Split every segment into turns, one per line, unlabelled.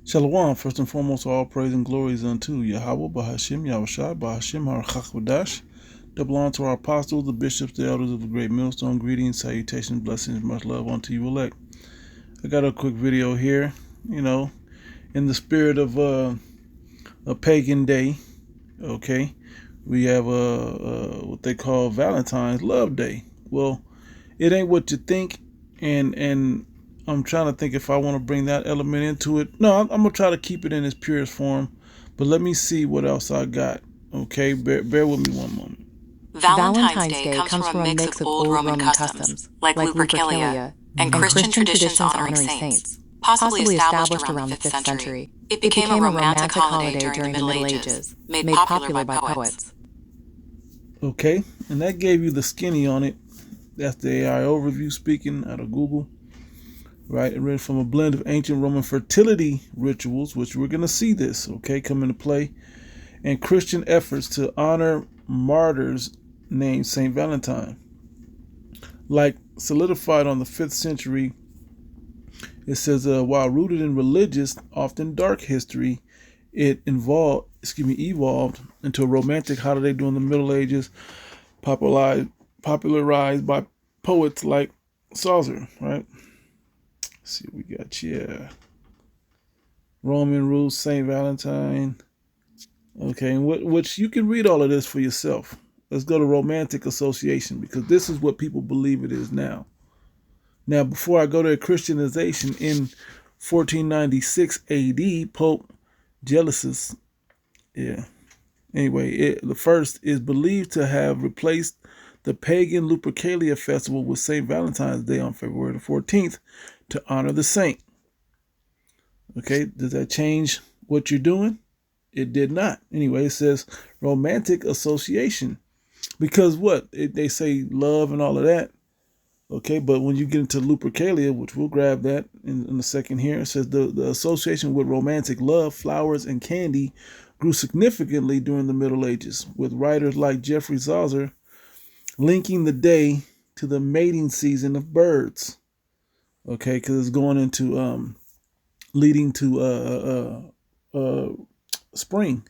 Shalom, first and foremost, all praise and glory is unto Yahweh, Bahashim, Yahushua, Bahashim, Harachakwadash. Double honor to our apostles, the bishops, the elders of the great millstone. Greetings, salutations, blessings, much love unto you elect. I got a quick video here, in the spirit of a pagan day, okay? We have what they call Valentine's Love Day. Well, it ain't what you think, and I'm trying to think if I want to bring that element into it. No, I'm gonna try to keep it in its purest form, but let me see what else I got. Okay, bear with me one moment.
Valentine's Day comes from a mix of old Roman customs, like Lupercalia, and Christian traditions honoring saints, possibly established around the 5th century. It became a romantic holiday during the Middle Ages, made popular by poets.
Okay, and that gave you the skinny on it. That's the AI overview speaking out of Google. Right, it read from a blend of ancient Roman fertility rituals, which we're going to see this, okay, come into play, and Christian efforts to honor martyrs named Saint Valentine. Like solidified on the 5th century, it says, while rooted in religious, often dark history, it evolved into a romantic holiday during the Middle Ages, popularized by poets like Chaucer, right? Let's see what we got here. Roman rules, Saint Valentine. Okay, and which you can read all of this for yourself. Let's go to Romantic Association, because this is what people believe it is now. Now, before I go to Christianization, in 1496 AD, Pope Gelasius, the first is believed to have replaced the pagan Lupercalia festival with St. Valentine's Day on February the 14th to honor the saint. Okay, does that change what you're doing? It did not. Anyway, it says Romantic Association. Because they say love and all of that. Okay, but when you get into Lupercalia, which we'll grab that in a second here, it says the association with romantic love, flowers, and candy grew significantly during the Middle Ages, with writers like Geoffrey Chaucer linking the day to the mating season of birds. Okay, because it's going into leading to spring.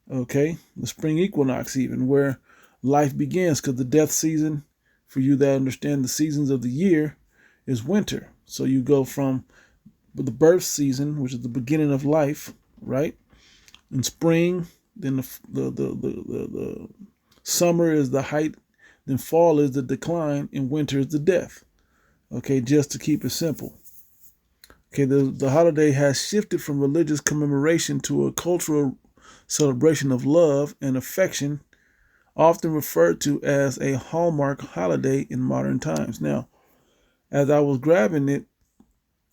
Okay, the spring equinox, even where life begins, because the death season, for you that understand the seasons of the year, is winter. So you go from the birth season, which is the beginning of life, right? In spring, then the summer is the height, then fall is the decline, and winter is the death. Okay, just to keep it simple. Okay, the holiday has shifted from religious commemoration to a cultural celebration of love and affection, often referred to as a hallmark holiday in modern times. Now, as I was grabbing it,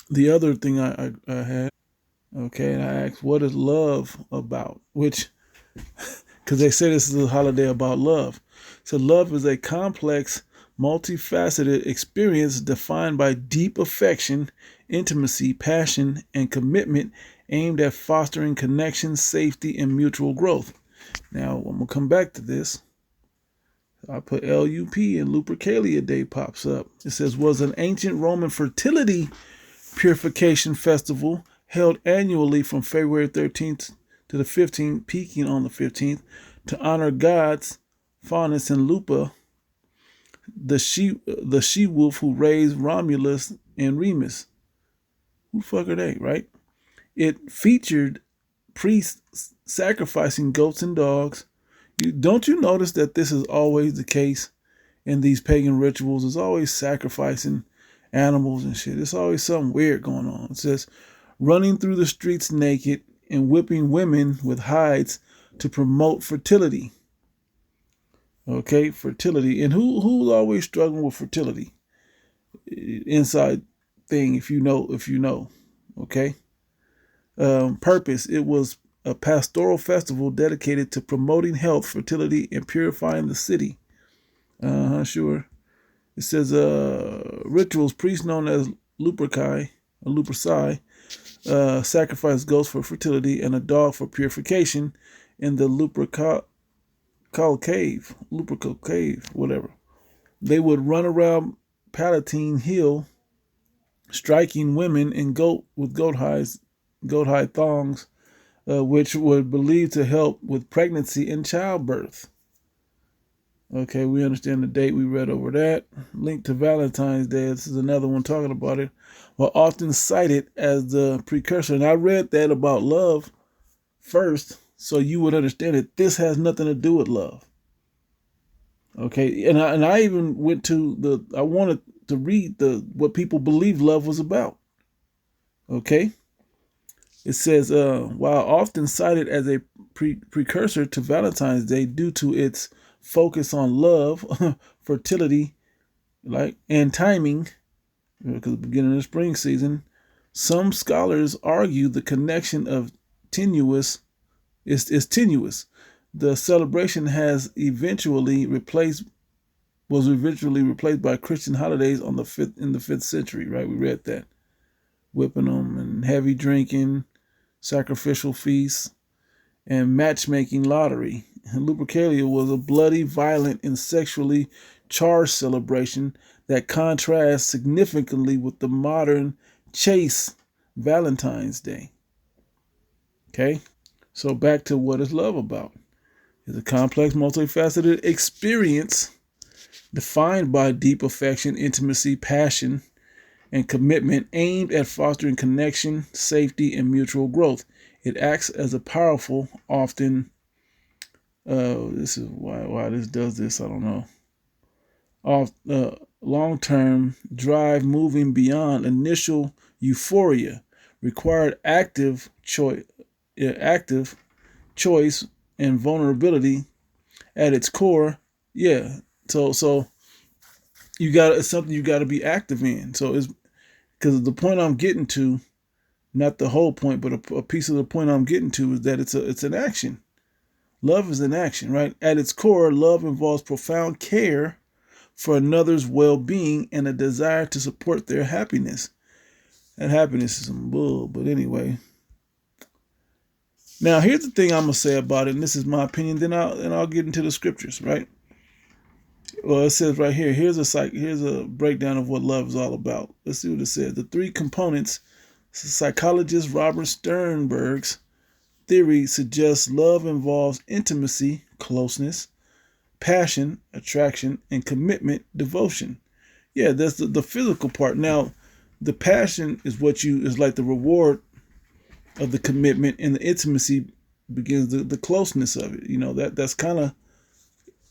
the other thing I had, okay, and I asked, what is love about? Which, because they say this is a holiday about love. So love is a complex, multifaceted experience defined by deep affection, intimacy, passion, and commitment aimed at fostering connection, safety, and mutual growth. Now, I'm going to come back to this. I put LUP and Lupercalia Day pops up. It says, was an ancient Roman fertility purification festival held annually from February 13th to the 15th, peaking on the 15th, to honor gods Faunus and Lupa, the she wolf who raised Romulus and Remus. Who the fuck are they, right? It featured priests sacrificing goats and dogs. Don't you notice that this is always the case in these pagan rituals? It's always sacrificing animals and shit. It's always something weird going on. It says running through the streets naked and whipping women with hides to promote fertility. Okay, fertility. And who's always struggling with fertility? Inside thing, if you know. Okay. Purpose. It was a pastoral festival dedicated to promoting health, fertility, and purifying the city. Sure. It says rituals. Priests known as Luperci or Luperci sacrifice goats for fertility and a dog for purification in the Lupercal cave, whatever. They would run around Palatine Hill, striking women and goat hides goat hide thongs, which were believed to help with pregnancy and childbirth. Okay, we understand the date. We read over that. Linked to Valentine's Day. This is another one talking about it. Were often cited as the precursor. And I read that about love first, so you would understand that this has nothing to do with love. Okay, and I even went to I wanted to read what people believe love was about. Okay, it says, while often cited as a precursor to Valentine's Day due to its focus on love, fertility, and timing, because the beginning of the spring season, some scholars argue the connection of is tenuous. The celebration was eventually replaced by Christian holidays in the 5th century. Right, we read that. Whipping them and heavy drinking, sacrificial feasts, and matchmaking lottery. And Lupercalia was a bloody, violent, and sexually charged celebration that contrasts significantly with the modern chaste Valentine's Day. Okay, so back to what is love about. It's a complex, multifaceted experience defined by deep affection, intimacy, passion, and commitment aimed at fostering connection, safety, and mutual growth. It acts as a powerful, often, this is why this does this, I don't know, long-term drive moving beyond initial euphoria, required active choice and vulnerability at its core. Yeah, so it's something you got to be active in. So it's because the point I'm getting to, not the whole point, but a piece of the point I'm getting to is that it's an action. Love is an action, right? At its core, love involves profound care for another's well-being and a desire to support their happiness. And happiness is some bull, but anyway. Now, here's the thing I'm gonna say about it, and this is my opinion. Then I'll get into the scriptures, right? Well, it says right here. Here's a breakdown of what love is all about. Let's see what it says. The three components. Psychologist Robert Sternberg's theory suggests love involves intimacy, closeness, passion, attraction, and commitment, devotion. Yeah, that's the physical part. Now, the passion is is like the reward of the commitment, and the intimacy begins the closeness of it. You know, that's kind of,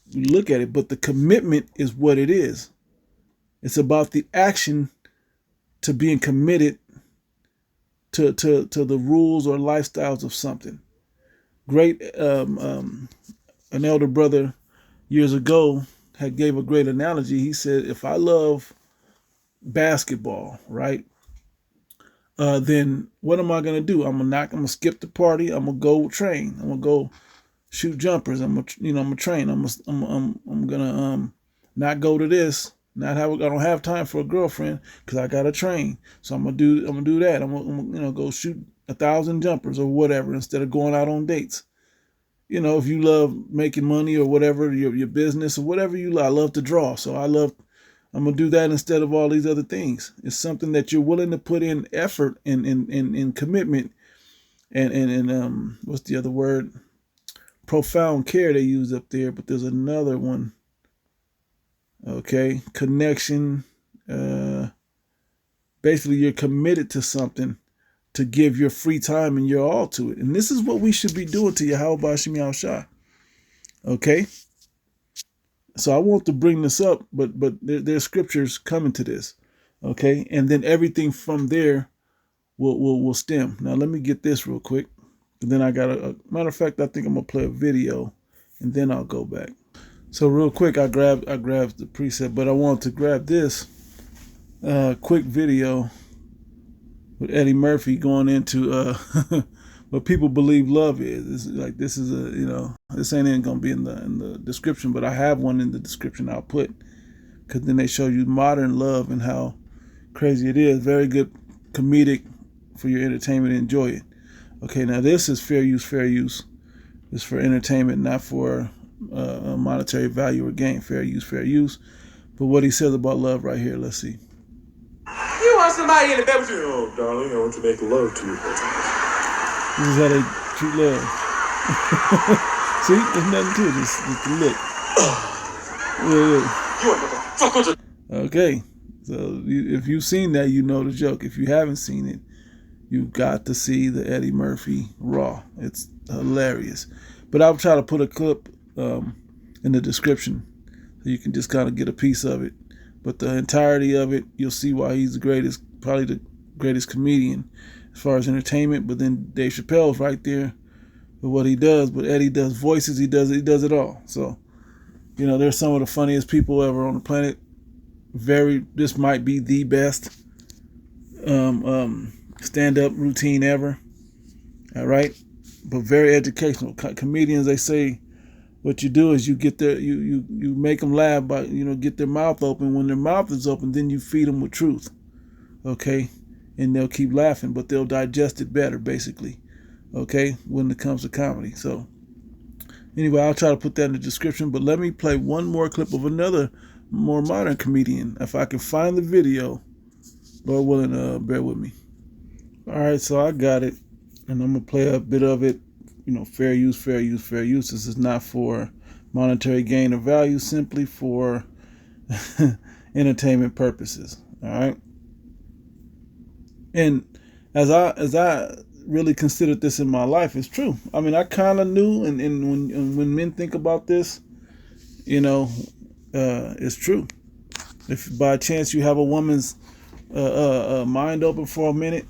you look at it, but the commitment is what it is. It's about the action to being committed to the rules or lifestyles of something. Great, an elder brother years ago gave a great analogy. He said, if I love basketball, right, then what am I gonna do? I'm gonna skip the party. I'm gonna go train. I'm gonna go shoot jumpers. I'm gonna train. I'm gonna not go to this. I don't have time for a girlfriend because I gotta train. So I'm gonna do that. I'm gonna go shoot 1,000 jumpers or whatever instead of going out on dates. You know, if you love making money or whatever, your business or whatever you love. I love to draw, so I'm gonna do that instead of all these other things. It's something that you're willing to put in effort and commitment and what's the other word? Profound care they use up there, but there's another one. Okay, connection. Basically, you're committed to something to give your free time and your all to it. And this is what we should be doing to Yahweh Bashim Yahushua. Okay? So I want to bring this up, but there's scriptures coming to this. Okay? And then everything from there will stem. Now, let me get this real quick. And then I got a matter of fact, I think I'm going to play a video, and then I'll go back. So real quick, I grabbed the preset, but I wanted to grab this quick video with Eddie Murphy going into what people believe love is. This ain't even gonna be in the description, but I have one in the description I'll put, because then they show you modern love and how crazy it is. Very good comedic for your entertainment. Enjoy it. Okay, now this is fair use. Fair use is for entertainment, not for a monetary value or gain. Fair use. But what he says about love right here, let's see.
You want somebody in the bed with you? Oh, darling, I want to make love to you.
This is how they treat love. See, there's nothing to it. Just the look. Okay, so if you've seen that, you know the joke. If you haven't seen it, you've got to see the Eddie Murphy Raw. It's hilarious. But I'll try to put a clip in the description so you can just kind of get a piece of it. But the entirety of it, you'll see why he's the greatest, probably the greatest comedian as far as entertainment. But then Dave Chappelle's right there with what he does. But Eddie does voices. He does it all. So, you know, they're some of the funniest people ever on the planet. This might be the best stand-up routine ever. All right, but very educational. Comedians, they say, what you do is you get their you make them laugh by get their mouth open. When their mouth is open, then you feed them with truth. Okay, and they'll keep laughing, but they'll digest it better, basically. Okay, when it comes to comedy. So anyway, I'll try to put that in the description. But let me play one more clip of another more modern comedian, if I can find the video. Lord willing, bear with me. All right, so I got it, and I'm gonna play a bit of it. Fair use, fair use, fair use. This is not for monetary gain or value, simply for entertainment purposes. All right. And as I really considered this in my life, it's true. I mean, I kind of knew, and when men think about this, it's true. If by chance you have a woman's mind open for a minute,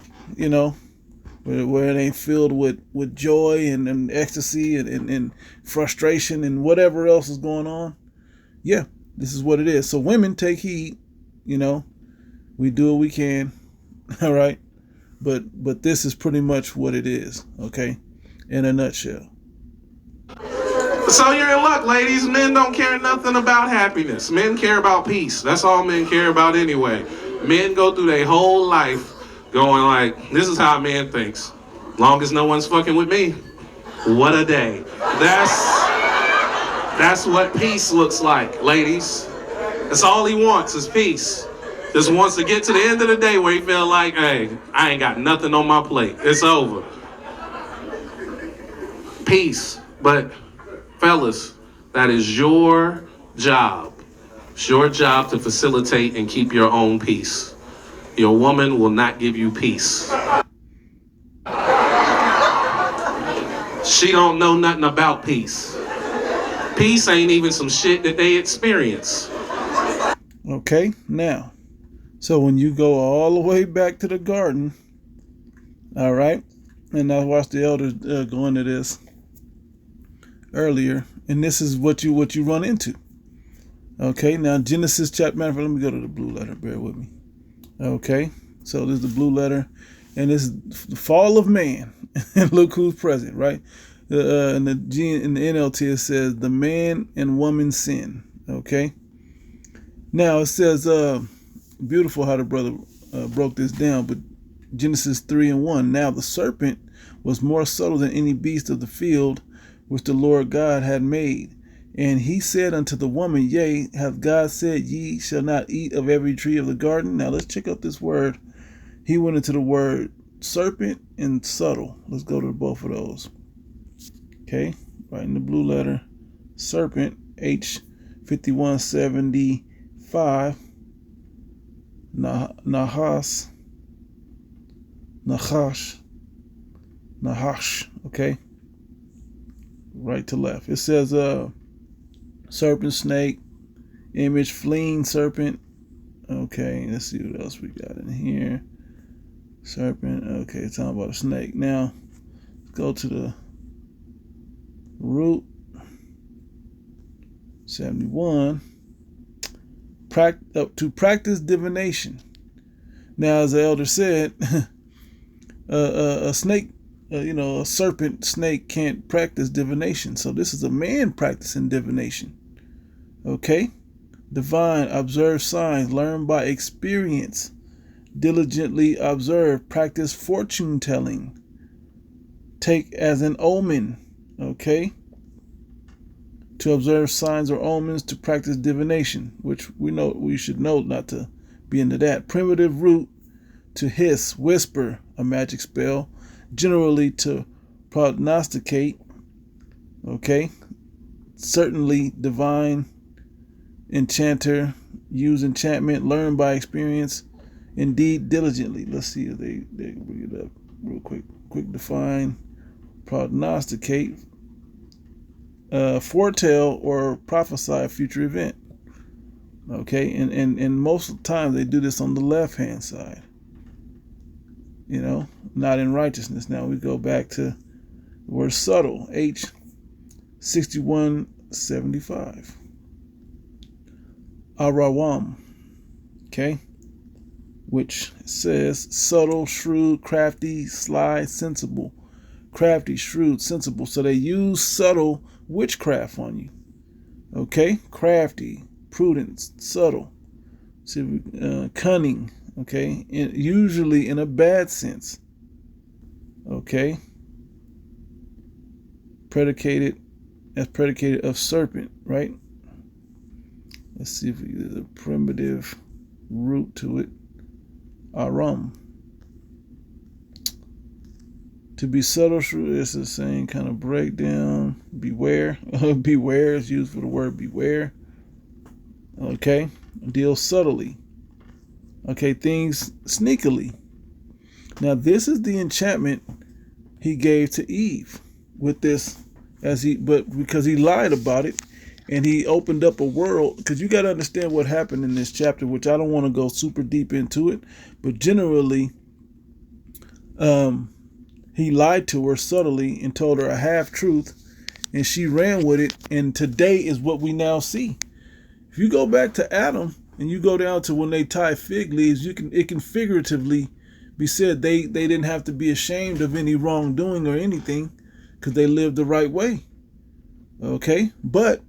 where it ain't filled with joy and ecstasy and frustration and whatever else is going on, yeah, this is what it is. So women, take heed. We do what we can, all right? But this is pretty much what it is, okay? In a nutshell.
So you're in luck, ladies. Men don't care nothing about happiness. Men care about peace. That's all men care about anyway. Men go through their whole life going like, this is how a man thinks. Long as no one's fucking with me, what a day. That's what peace looks like, ladies. That's all he wants is peace. Just wants to get to the end of the day where he feel like, hey, I ain't got nothing on my plate. It's over. Peace. But fellas, that is your job. It's your job to facilitate and keep your own peace. Your woman will not give you peace. She don't know nothing about peace. Peace ain't even some shit that they experience.
Okay, now, so when you go all the way back to the garden, all right, and I watched the elders go into this earlier, and this is what you run into. Okay, now Genesis chapter, matter of fact, let me go to the blue letter, bear with me. Okay, so this is the blue letter, and this is the fall of man, and look who's present, right? In the NLT it says the man and woman sin. Okay, now it says beautiful how the brother broke this down, but Genesis 3:1. Now the serpent was more subtle than any beast of the field which the Lord God had made. And he said unto the woman, Yea, hath God said, Ye shall not eat of every tree of the garden? Now let's check out this word. He went into the word serpent and subtle. Let's go to both of those. Okay, right in the blue letter, serpent, H5175, Nahash, okay, right to left. It says serpent, snake, image, fleeing serpent. Okay, let's see what else we got in here. Serpent, okay, it's talking about a snake. Now, let's go to the root, 71, to practice divination. Now, as the elder said, a snake, a serpent snake can't practice divination. So this is a man practicing divination. Okay? Divine, observe signs, learn by experience, diligently observe, practice fortune telling, take as an omen. Okay? To observe signs or omens, to practice divination, which we should know not to be into that. Primitive root, to hiss, whisper, a magic spell, generally to prognosticate. Okay, certainly divine, enchanter, use enchantment, learn by experience, indeed diligently. Let's see if they bring it up real quick. Quick define, prognosticate, foretell or prophesy a future event. Okay, and most of the time they do this on the left hand side. You know, not in righteousness. Now we go back to the word subtle, H6175. Arawam, okay, which says subtle, shrewd, crafty, sly, sensible. Crafty, shrewd, sensible. So they use subtle witchcraft on you. Okay, crafty, prudent, subtle, cunning. Okay, usually in a bad sense. Okay, predicated of serpent, right? Let's see if there's a primitive root to it. Aram. To be subtle, shrewd is the same kind of breakdown. Beware. Beware is used for the word beware. Okay, deal subtly. Okay, things sneakily. Now this is the enchantment he gave to Eve with this, because he lied about it, and he opened up a world. Because you got to understand what happened in this chapter, which I don't want to go super deep into it, but generally, he lied to her subtly and told her a half truth, and she ran with it. And today is what we now see. If you go back to Adam and you go down to when they tie fig leaves, it can figuratively be said they didn't have to be ashamed of any wrongdoing or anything because they lived the right way. Okay, but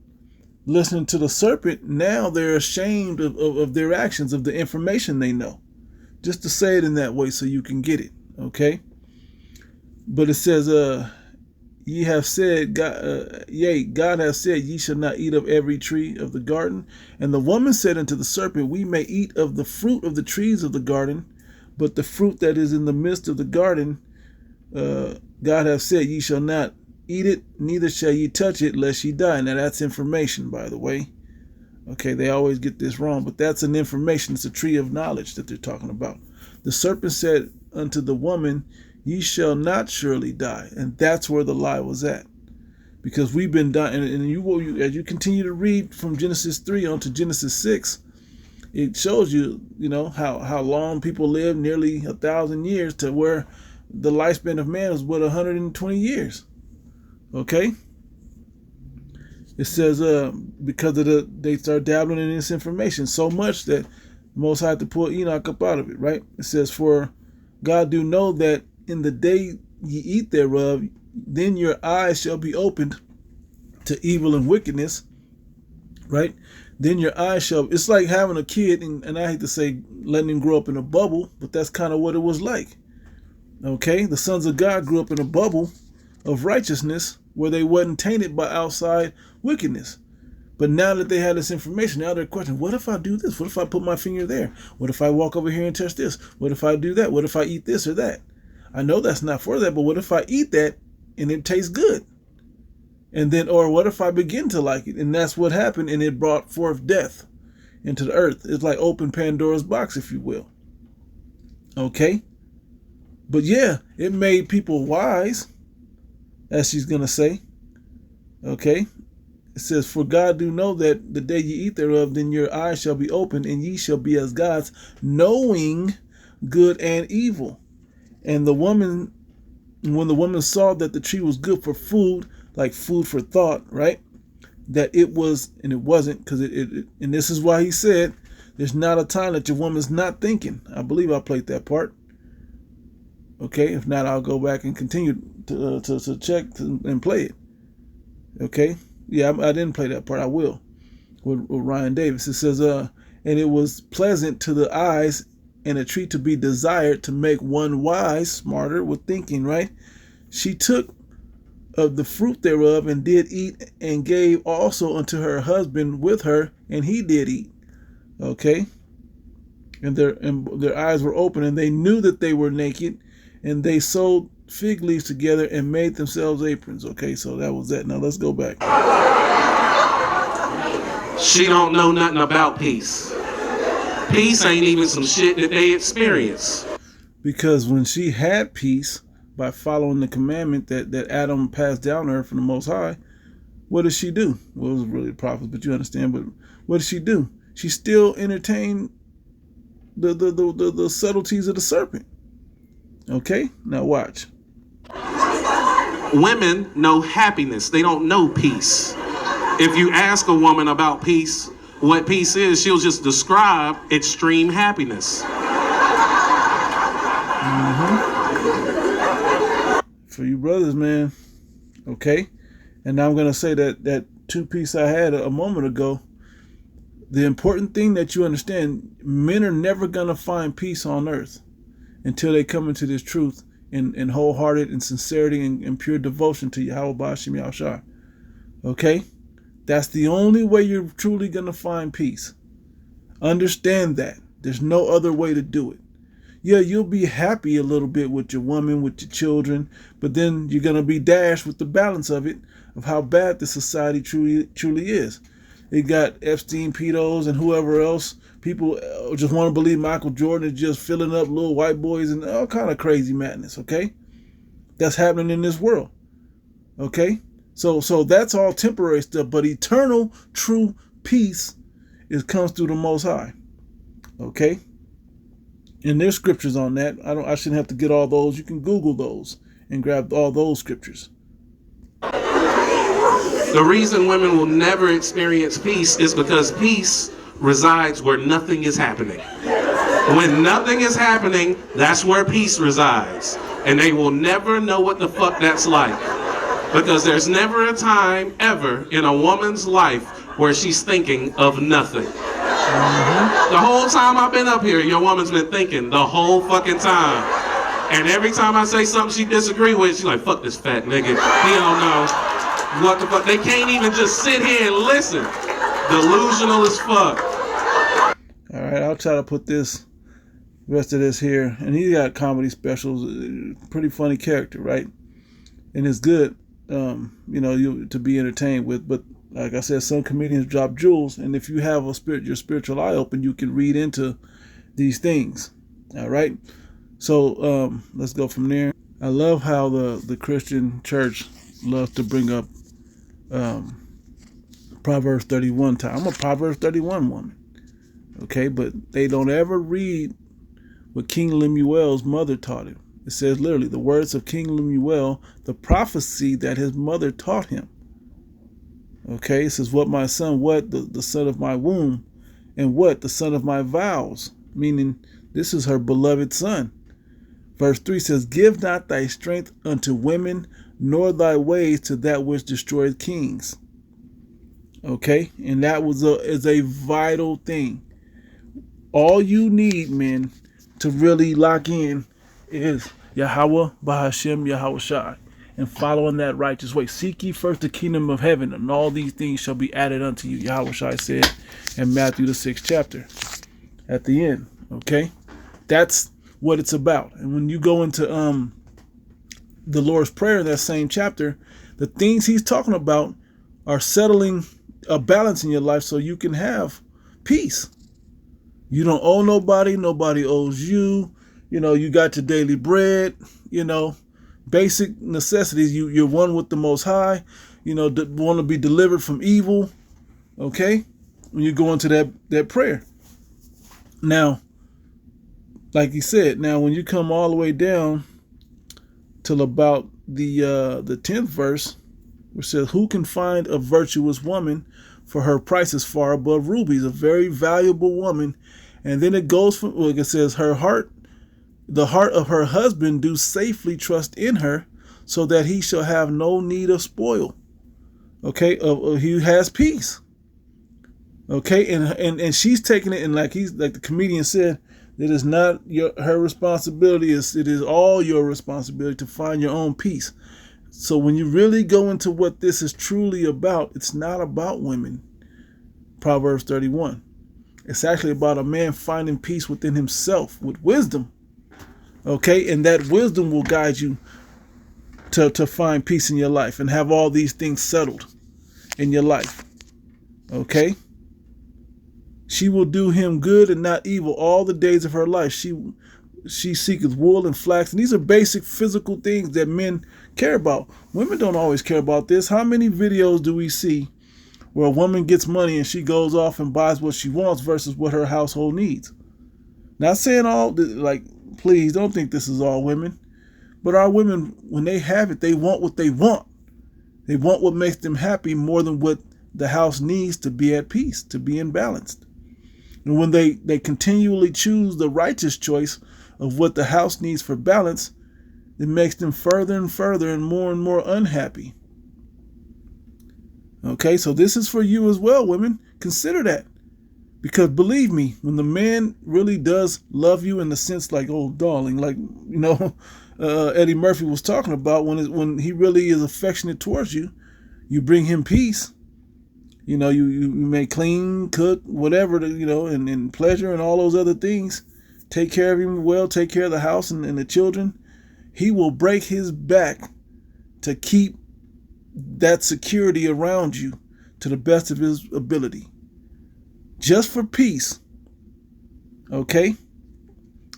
listening to the serpent, now they're ashamed of their actions, of the information they know. Just to say it in that way so you can get it. Okay, but it says, ye have said, God has said, ye shall not eat of every tree of the garden. And the woman said unto the serpent, we may eat of the fruit of the trees of the garden, but the fruit that is in the midst of the garden, God hath said, ye shall not eat it, neither shall ye touch it, lest ye die. Now that's information, by the way. Okay, they always get this wrong, but that's an information. It's a tree of knowledge that they're talking about. The serpent said unto the woman, ye shall not surely die. And that's where the lie was at. Because we've been dying, and as you continue to read from Genesis 3 on to Genesis 6, it shows you, how long people live, nearly 1,000 years, to where the lifespan of man is 120 years. Okay? It says, because of they start dabbling in this information so much that the Most High had to pull Enoch up out of it, right? It says, for God do know that in the day ye eat thereof, then your eyes shall be opened to evil and wickedness, right? Then your eyes shall, it's like having a kid, and I hate to say letting him grow up in a bubble, but that's kind of what it was like. Okay, the sons of God grew up in a bubble of righteousness where they wasn't tainted by outside wickedness. But now that they had this information, now they're questioning, what if I do this? What if I put my finger there? What if I walk over here and touch this? What if I do that? What if I eat this or that? I know that's not for that, but what if I eat that and it tastes good? And then, or what if I begin to like it? And that's what happened, and it brought forth death into the earth. It's like open Pandora's box, if you will. Okay? But yeah, it made people wise, as she's going to say. Okay? It says, for God do know that the day ye eat thereof, then your eyes shall be opened, and ye shall be as gods, knowing good and evil. And when the woman saw that the tree was good for food, like food for thought, right? That it was, and it wasn't, because and this is why he said, there's not a time that your woman's not thinking. I believe I played that part. Okay, if not, I'll go back and continue to check and play it. Okay, yeah, I didn't play that part. I will with Ryan Davis. It says, and it was pleasant to the eyes, and a tree to be desired to make one wise, smarter with thinking, right? She took of the fruit thereof and did eat, and gave also unto her husband with her, and he did eat. Okay, and their eyes were open, and they knew that they were naked, and they sewed fig leaves together and made themselves aprons. Okay, so that was that. Now let's go back.
She don't know nothing about peace. Peace ain't even some shit that they experience.
Because when she had peace by following the commandment that Adam passed down to her from the Most High, what did she do? Well, it was really the prophets, but you understand. But what did she do? She still entertained the subtleties of the serpent. Okay, now watch.
Women know happiness. They don't know peace. If you ask a woman about peace, what peace is, she'll just describe extreme happiness.
For you brothers, man. Okay, and now I'm gonna say that two piece I had a moment ago. The important thing that you understand: men are never gonna find peace on earth until they come into this truth in wholehearted and sincerity and pure devotion to Yahweh Ba'ashem Yahushua. Okay? That's the only way you're truly going to find peace. Understand that. There's no other way to do it. Yeah, you'll be happy a little bit with your woman, with your children, but then you're going to be dashed with the balance of it, of how bad the society truly is. It got Epstein, pedos, and whoever else. People just want to believe Michael Jordan is just filling up little white boys and all kind of crazy madness, okay? That's happening in this world, okay? So that's all temporary stuff, but eternal, true peace comes through the Most High, okay? And there's scriptures on that. I shouldn't have to get all those. You can Google those and grab all those scriptures.
The reason women will never experience peace is because peace resides where nothing is happening. When nothing is happening, that's where peace resides. And they will never know what the fuck that's like. Because there's never a time ever in a woman's life where she's thinking of nothing. The whole time I've been up here, your woman's been thinking the whole fucking time. And every time I say something she disagree with, she's like, fuck this fat nigga. He don't know what the fuck. They can't even just sit here and listen. Delusional as fuck.
All right, I'll try to put this rest of this here. And he got comedy specials, pretty funny character, right? And it's good, to be entertained with. But like I said, some comedians drop jewels, and if you have your spiritual eye open, you can read into these things. All right. So let's go from there. I love how the Christian church loves to bring up Proverbs 31 time. I'm a Proverbs 31 woman. Okay, but they don't ever read what King Lemuel's mother taught him. It says literally, the words of King Lemuel, the prophecy that his mother taught him. Okay, it says, what my son, what the son of my womb, and what the son of my vows, meaning this is her beloved son. Verse 3 says, give not thy strength unto women, nor thy ways to that which destroyeth kings. Okay, and that is a vital thing. All you need, men, to really lock in is Yahweh Ba'ashem Yahushua, and following that righteous way. Seek ye first the kingdom of heaven, and all these things shall be added unto you. Yahushua said in Matthew the 6th chapter at the end. Okay, that's what it's about. And when you go into the Lord's Prayer in that same chapter, the things he's talking about are settling a balance in your life so you can have peace. You don't owe nobody. Nobody owes you. You got your daily bread, basic necessities. You're one with the Most High, want to be delivered from evil. Okay. When you go into that prayer. Now, like he said, when you come all the way down till about the 10th verse, which says, who can find a virtuous woman, for her price is far above rubies, a very valuable woman. And then it goes from, it says, the heart of her husband do safely trust in her, so that he shall have no need of spoil. Okay, he has peace. Okay, and she's taking it, and like the comedian said, it is not her responsibility. It is all your responsibility to find your own peace. So when you really go into what this is truly about, it's not about women. Proverbs 31. It's actually about a man finding peace within himself with wisdom. Okay, and that wisdom will guide you to find peace in your life and have all these things settled in your life. Okay? She will do him good and not evil all the days of her life. She seeketh wool and flax. And these are basic physical things that men care about. Women don't always care about this. How many videos do we see where a woman gets money and she goes off and buys what she wants versus what her household needs? Not saying all, like, please don't think this is all women. But our women, when they have it, they want what they want. They want what makes them happy more than what the house needs to be at peace, to be in balance. And when they continually choose the righteous choice of what the house needs for balance, it makes them further and further and more unhappy. Okay, so this is for you as well, women. Consider that. Because believe me, when the man really does love you in the sense like, oh, darling, like, you know, Eddie Murphy was talking about, when he really is affectionate towards you, you bring him peace. You know, you may clean, cook, whatever, you know, and pleasure and all those other things. Take care of him well, take care of the house and the children. He will break his back to keep that security around you to the best of his ability. Just for peace. Okay?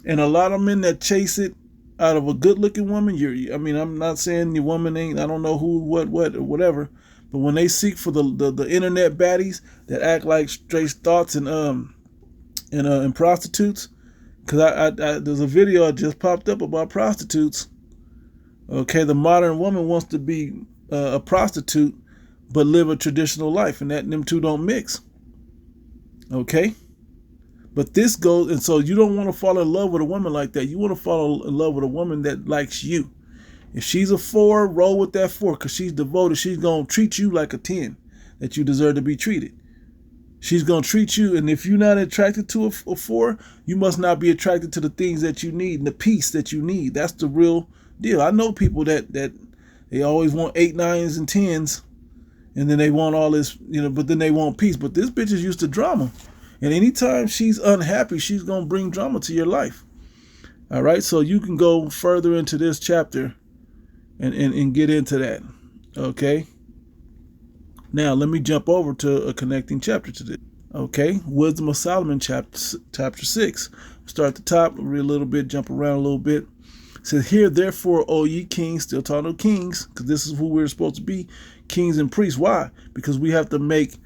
And a lot of men that chase it out of a good-looking woman, I'm not saying your woman ain't, I don't know who, what, or whatever, but when they seek for the internet baddies that act like straight thoughts and prostitutes, because I there's a video that just popped up about prostitutes. Okay, the modern woman wants to be a prostitute, but live a traditional life, and them two don't mix. Okay, but this goes, and so you don't want to fall in love with a woman like that. You want to fall in love with a woman that likes you. If she's a 4, roll with that 4, because she's devoted. She's going to treat you like a 10 that you deserve to be treated. She's going to treat you, and if you're not attracted to a 4, you must not be attracted to the things that you need and the peace that you need. That's the real deal. I know people that they always want 8, 9s, and 10s, and then they want all this, you know, but then they want peace. But this bitch is used to drama. And anytime she's unhappy, she's going to bring drama to your life. All right, so you can go further into this chapter and get into that. Okay. Now, let me jump over to a connecting chapter to this. Okay, Wisdom of Solomon, chapter 6. Start at the top, read a little bit, jump around a little bit. It says, "Hear therefore, O ye kings," still talking to kings, because this is who we're supposed to be, kings and priests. Why? Because we have to make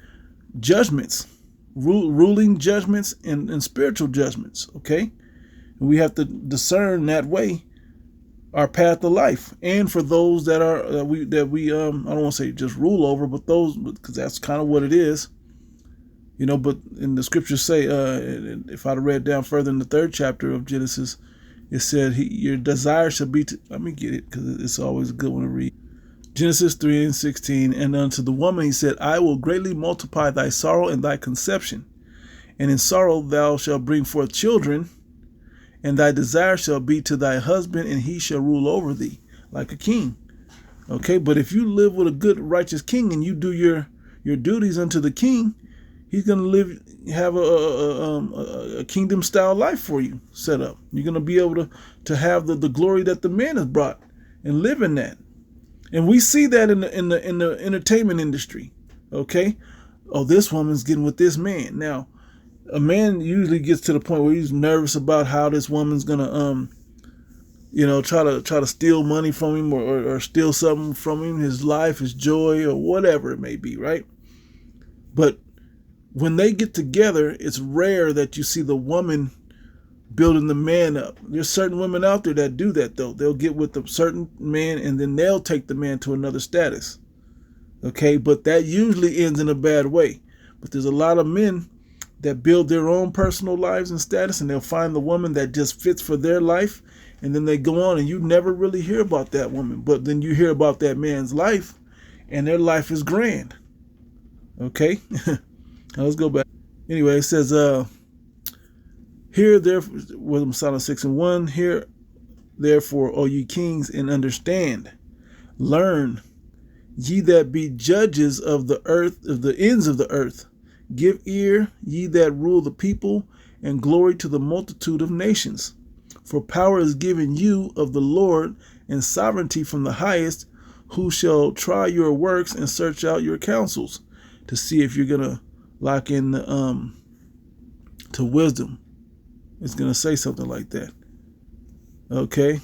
judgments, ruling judgments and spiritual judgments. Okay, and we have to discern that way our path of life, and for those that we I don't want to say just rule over, but those, because that's kind of what it is, you know. But in the scriptures say, if I'd read down further in the 3rd chapter of Genesis, it said, your desire shall be to, let me get it, because it's always a good one to read. Genesis 3:16, "And unto the woman he said, I will greatly multiply thy sorrow and thy conception, and in sorrow thou shalt bring forth children, and thy desire shall be to thy husband, and he shall rule over thee like a king." Okay, but if you live with a good, righteous king and you do your duties unto the king, he's going to have a kingdom-style life for you set up. You're going to be able to have the glory that the man has brought and live in that. And we see that in the entertainment industry. Okay, oh, this woman's getting with this man. Now, a man usually gets to the point where he's nervous about how this woman's gonna try to steal money from him or steal something from him, his life, his joy, or whatever it may be, right? But when they get together, it's rare that you see the woman building the man up. There's certain women out there that do that, though. They'll get with a certain man and then they'll take the man to another status. Okay, but that usually ends in a bad way. But there's a lot of men that build their own personal lives and status, and they'll find the woman that just fits for their life, and then they go on, and you never really hear about that woman, but then you hear about that man's life, and their life is grand. Okay, now let's go back. Anyway, it says, "Hear therefore," Wisdom Solomon 6:1, "Hear therefore, O ye kings, and understand, learn, ye that be judges of the earth, of the ends of the earth. Give ear, ye that rule the people, and glory to the multitude of nations. For power is given you of the Lord, and sovereignty from the highest, who shall try your works and search out your counsels to see if you're going to lock in to wisdom. It's going to say something like that. Okay.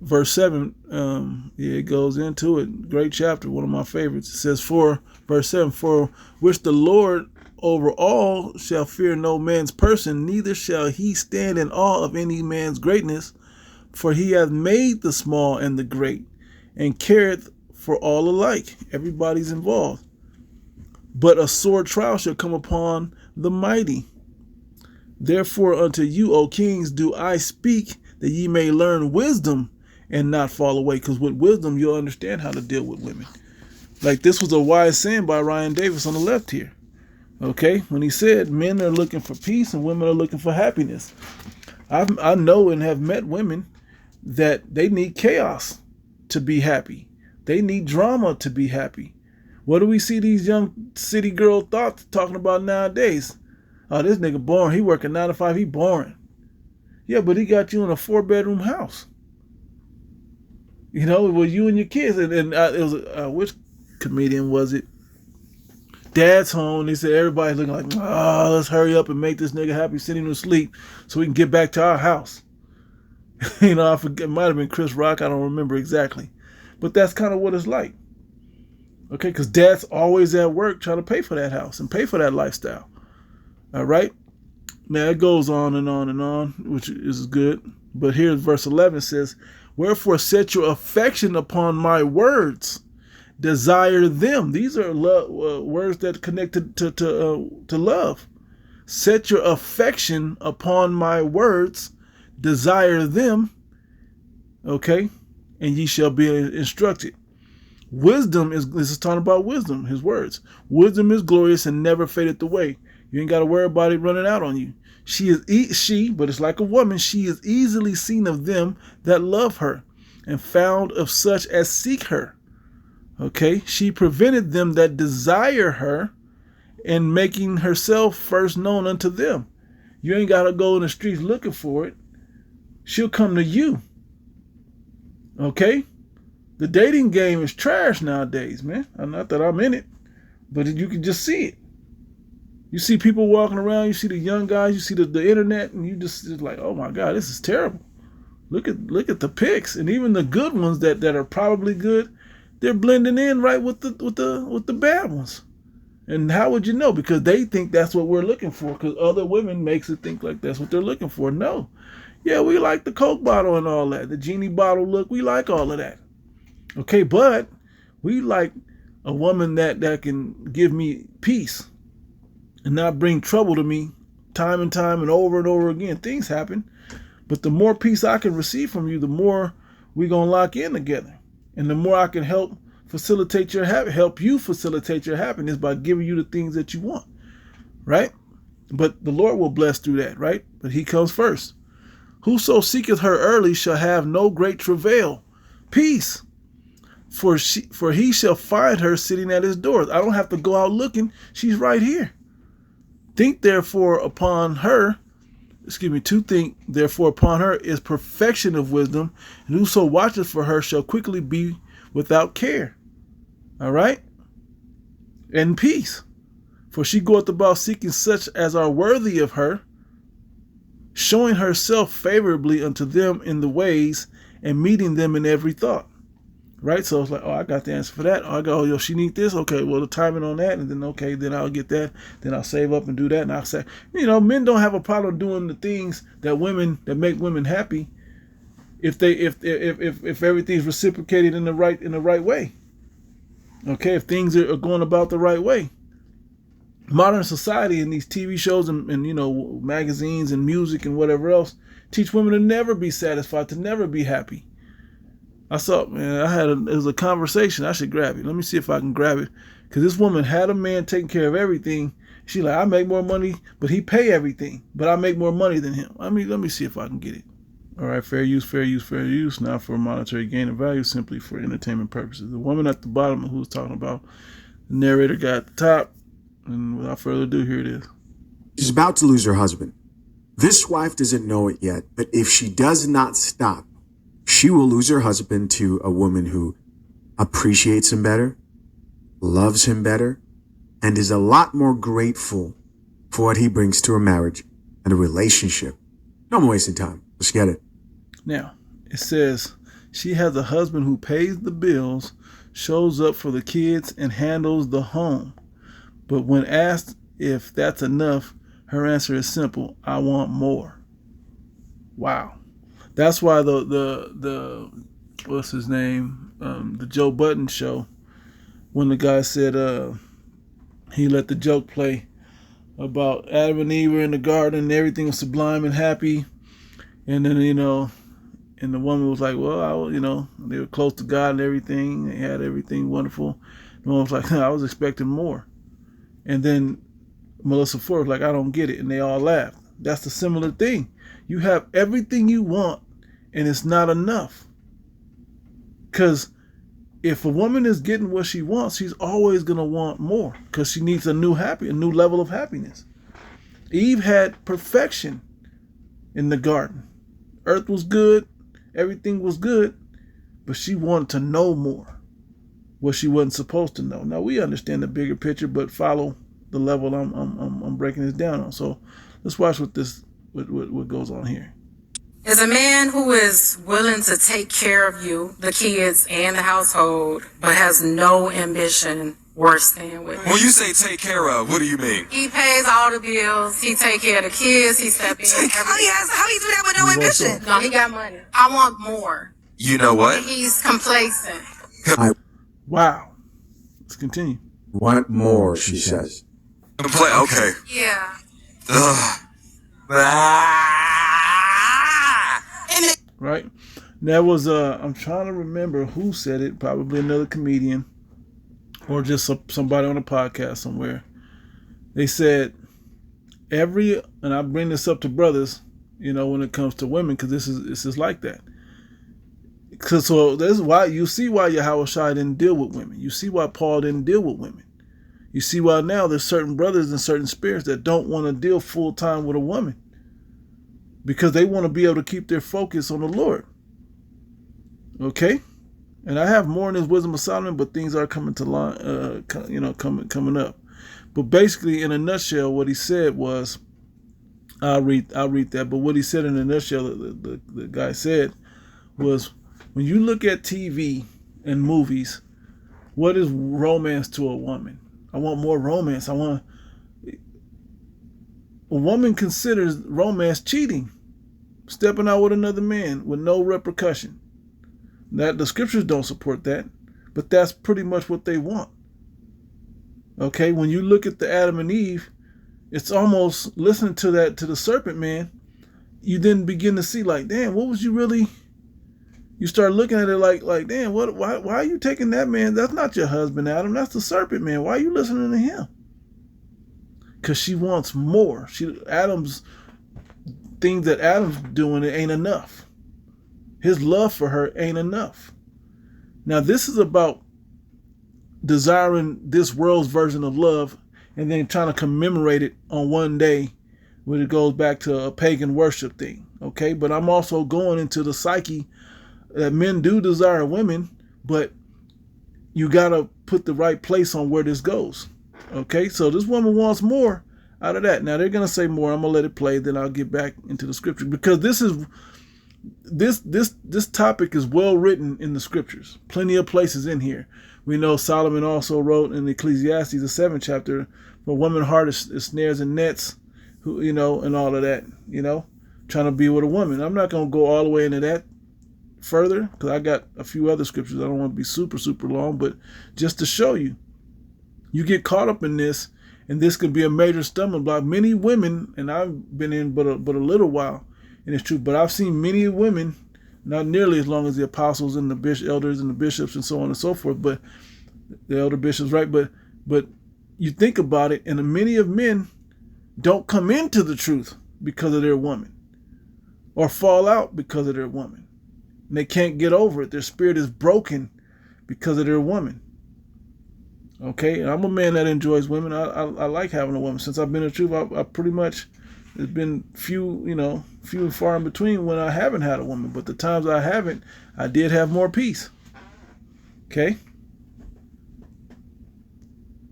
Verse 7, it goes into it. Great chapter, one of my favorites. It says, verse 7, for which the Lord over all shall fear no man's person, neither shall he stand in awe of any man's greatness, for he hath made the small and the great, and careth for all alike. Everybody's involved. But a sore trial shall come upon the mighty. Therefore unto you, O kings, do I speak, that ye may learn wisdom and not fall away. Because with wisdom, you'll understand how to deal with women. Like this was a wise saying by Ryan Davis on the left here. Okay, when he said men are looking for peace and women are looking for happiness. I know and have met women that they need chaos to be happy. They need drama to be happy. What do we see these young city girl thoughts talking about nowadays? Oh, this nigga boring. He working 9 to 5. He boring. Yeah, but he got you in a 4-bedroom house. You know, with you and your kids. And it was which comedian was it? Dad's home. They said everybody's looking like, oh, let's hurry up and make this nigga happy, sitting him to sleep, so we can get back to our house. You know, I forget. It might have been Chris Rock. I don't remember exactly, but that's kind of what it's like. Okay, because dad's always at work trying to pay for that house and pay for that lifestyle. All right. Now it goes on and on and on, which is good. But here's verse 11 says, wherefore set your affection upon my words, desire them. These are words that connect to love. Set your affection upon my words, desire them. Okay, and ye shall be instructed. Wisdom this is talking about wisdom, his words. Wisdom is glorious and never fadeth away. You ain't got to worry about it running out on you. She, but it's like a woman, she is easily seen of them that love her, and found of such as seek her. Okay, she prevented them that desire her, and making herself first known unto them. You ain't got to go in the streets looking for it. She'll come to you. Okay? The dating game is trash nowadays, man. Not that I'm in it, but you can just see it. You see people walking around, you see the young guys, you see the internet, and you just like, oh my God, this is terrible. Look at the pics, and even the good ones that are probably good, they're blending in right with the bad ones. And how would you know? Because they think that's what we're looking for, because other women makes it think like that's what they're looking for. No. Yeah, we like the Coke bottle and all that, the genie bottle look, we like all of that. Okay, but we like a woman that can give me peace and not bring trouble to me time and over again. Things happen, but the more peace I can receive from you, the more we're going to lock in together. And the more I can help you facilitate your happiness by giving you the things that you want, right? But the Lord will bless through that, right? But he comes first. Whoso seeketh her early shall have no great travail. Peace. For he shall find her sitting at his doors. I don't have to go out looking. She's right here. Think therefore upon her, to think therefore upon her is perfection of wisdom, and whoso watcheth for her shall quickly be without care. All right? And peace. For she goeth about seeking such as are worthy of her, showing herself favorably unto them in the ways, and meeting them in every thought. Right? So it's like, oh, I got the answer for that. Oh, I go, yo, she need this. Okay, well, the timing on that. And then, okay, then I'll get that. Then I'll save up and do that. And I'll say, men don't have a problem doing the things that make women happy if everything's reciprocated in the right way. Okay, if things are going about the right way. Modern society and these TV shows and magazines and music and whatever else teach women to never be satisfied, to never be happy. I saw, man, it was a conversation. I should grab it. Let me see if I can grab it. Because this woman had a man taking care of everything. She like, I make more money, but he pay everything. But I make more money than him. Let me see if I can get it. All right, fair use, not for monetary gain or value, simply for entertainment purposes. The woman at the bottom who was talking about, the narrator guy at the top. And without further ado, here it is.
She's about to lose her husband. This wife doesn't know it yet, but if she does not stop, she will lose her husband to a woman who appreciates him better, loves him better, and is a lot more grateful for what he brings to a marriage and a relationship. No more wasting time. Let's get it.
Now, it says she has a husband who pays the bills, shows up for the kids, and handles the home. But when asked if that's enough, her answer is simple: I want more. Wow. That's why the what's his name? The Joe Budden show, when the guy said he let the joke play about Adam and Eve were in the garden and everything was sublime and happy, and then and the woman was like, well, they were close to God and everything, they had everything wonderful. The woman was like, I was expecting more. And then Melissa Ford was like, I don't get it, and they all laughed. That's the similar thing. You have everything you want and it's not enough. Because if a woman is getting what she wants, she's always going to want more, because she needs a new level of happiness. Eve had perfection in the garden. Earth was good, everything was good, but she wanted to know more, what she wasn't supposed to know. Now, we understand the bigger picture, but follow the level I'm breaking this down on. So let's watch what goes on here.
Is a man who is willing to take care of you, the kids, and the household, but has no ambition worth staying with.
When you say take care of, what do you mean?
He pays all the bills. He take care of the kids. He step in.
How you do that with no ambition?
No, he got money. I want more.
You know what?
He's complacent.
Wow. Let's continue.
Want more, she says.
Okay.
Yeah.
Right? That was I'm trying to remember who said it, probably another comedian or just somebody on a podcast somewhere. They said and I bring this up to brothers, when it comes to women, because this is like that. So this is why you see why Yahushua didn't deal with women. You see why Paul didn't deal with women. You see why now there's certain brothers and certain spirits that don't want to deal full time with a woman, because they want to be able to keep their focus on the Lord. Okay? And I have more in this Wisdom of Solomon, but things are coming to line, coming up. But basically, in a nutshell, what he said was, I'll read that. But what he said in a nutshell, the guy said was, when you look at TV and movies, what is romance to a woman? I want more romance. A woman considers romance cheating, stepping out with another man with no repercussion. That the scriptures don't support that, but that's pretty much what they want. Okay, when you look at the Adam and Eve, it's almost listening to the serpent man. You then begin to see, like, damn, what was you really? You start looking at it like, damn, why are you taking that man? That's not your husband, Adam. That's the serpent man. Why are you listening to him? Because she wants more. Things that Adam's doing, it ain't enough. His love for her ain't enough. Now, this is about desiring this world's version of love and then trying to commemorate it on one day when it goes back to a pagan worship thing. Okay, but I'm also going into the psyche that men do desire women, but you got to put the right place on where this goes. Okay, so this woman wants more out of that. Now, they're going to say more. I'm going to let it play, then I'll get back into the scripture, because this topic is well written in the scriptures. Plenty of places in here. We know Solomon also wrote in Ecclesiastes, the 7th chapter, for woman heart is snares and nets, and all of that, trying to be with a woman. I'm not going to go all the way into that further, because I got a few other scriptures. I don't want to be super, super long, but just to show you, you get caught up in this, and this could be a major stumbling block. Many women, and I've been in but a little while, and it's true, but I've seen many women, not nearly as long as the apostles and the elders and the bishops and so on and so forth, but the elder bishops, right? But you think about it, and many of men don't come into the truth because of their woman, or fall out because of their woman. And they can't get over it. Their spirit is broken because of their woman. Okay, and I'm a man that enjoys women. I like having a woman. Since I've been in the truth, I pretty much There's been few and far in between when I haven't had a woman. But the times I haven't, I did have more peace. Okay?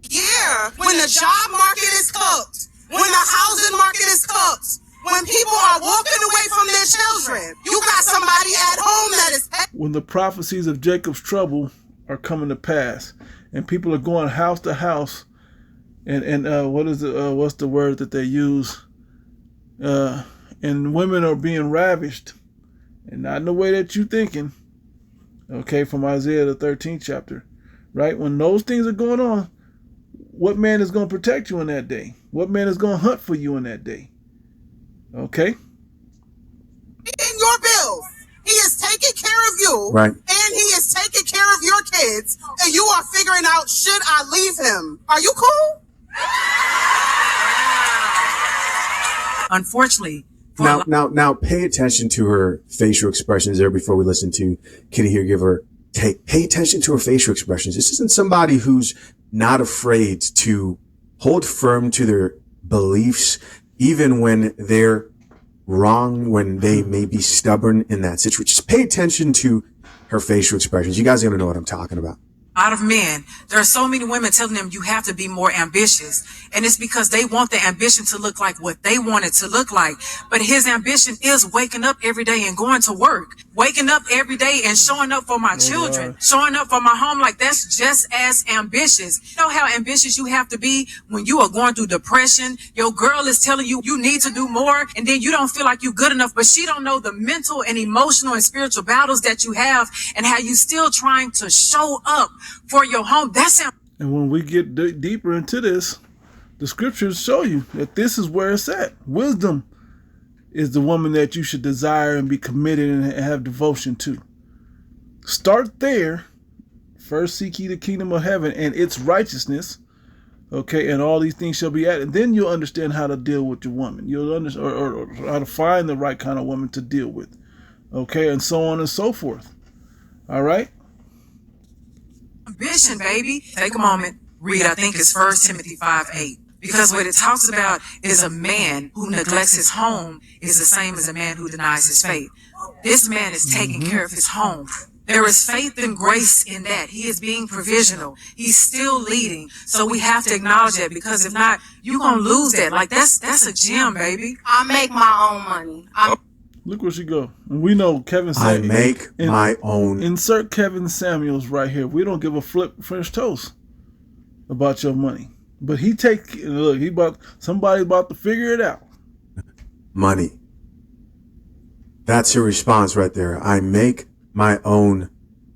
Yeah, when the job market is cooked, when the housing market is cooked, when people are walking away from their children, you got somebody at home that is...
When the prophecies of Jacob's trouble are coming to pass, and people are going house to house, and what's the word that they use? And women are being ravished, and not in the way that you're thinking. Okay, from Isaiah the 13th chapter, right? When those things are going on, what man is going to protect you in that day? What man is going to hunt for you in that day? Okay?
In your bills. He is taking care of you.
Right.
And he is taking care of your kids. And you are figuring out, should I leave him? Are you cool?
Unfortunately.
Now, pay attention to her facial expressions there before we listen to Kitty here give her take. Pay attention to her facial expressions. This isn't somebody who's not afraid to hold firm to their beliefs, even when they're wrong, when they may be stubborn in that situation. Just pay attention to her facial expressions. You guys are going to know what I'm talking about.
Out of men, there are so many women telling them you have to be more ambitious. And it's because they want the ambition to look like what they want it to look like. But his ambition is waking up every day and going to work, waking up every day and showing up for my children, showing up for my home. Like, that's just as ambitious. You know how ambitious you have to be when you are going through depression. Your girl is telling you you need to do more, and then you don't feel like you're good enough, but she don't know the mental and emotional and spiritual battles that you have and how you still trying to show up for your home.
And when we get deeper into this, the scriptures show you that this is where it's at. Wisdom is the woman that you should desire and be committed and have devotion to. Start there. First seek ye the kingdom of heaven and its righteousness. Okay, and all these things shall be added. And then you'll understand how to deal with your woman. You'll understand or how to find the right kind of woman to deal with. Okay, and so on and so forth. All right?
Ambition, baby. Take a moment, read, I think it's 1 Timothy 5:8. Because what it talks about is a man who neglects his home is the same as a man who denies his faith. This man is taking care of his home. There is faith and grace in that. He is being provisional. He's still leading. So we have to acknowledge that, because if not, you're going to lose that. Like, that's a gem, baby.
I make my own money.
Look where she go. And we know Kevin
I
Samuels.
make my own.
Insert Kevin Samuels right here. We don't give a flip French toast about your money. But somebody's about to figure it out.
Money. That's your response right there. I make my own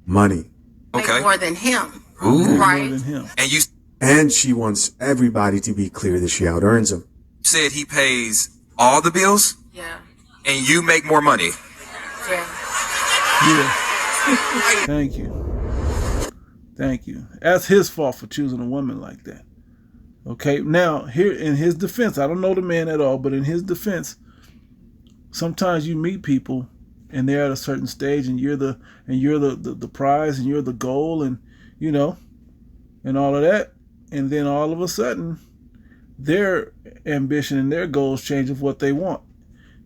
money.
Okay.
Make more than him.
Ooh.
Right.
More than him.
And she wants everybody to be clear that she out earns them.
Said he pays all the bills
Yeah.
and you make more money.
Yeah.
Yeah. Thank you. Thank you. That's his fault for choosing a woman like that. Okay. Now, here in his defense, I don't know the man at all, but in his defense, sometimes you meet people and they're at a certain stage and you're the prize and you're the goal and and all of that. And then all of a sudden their ambition and their goals change of what they want.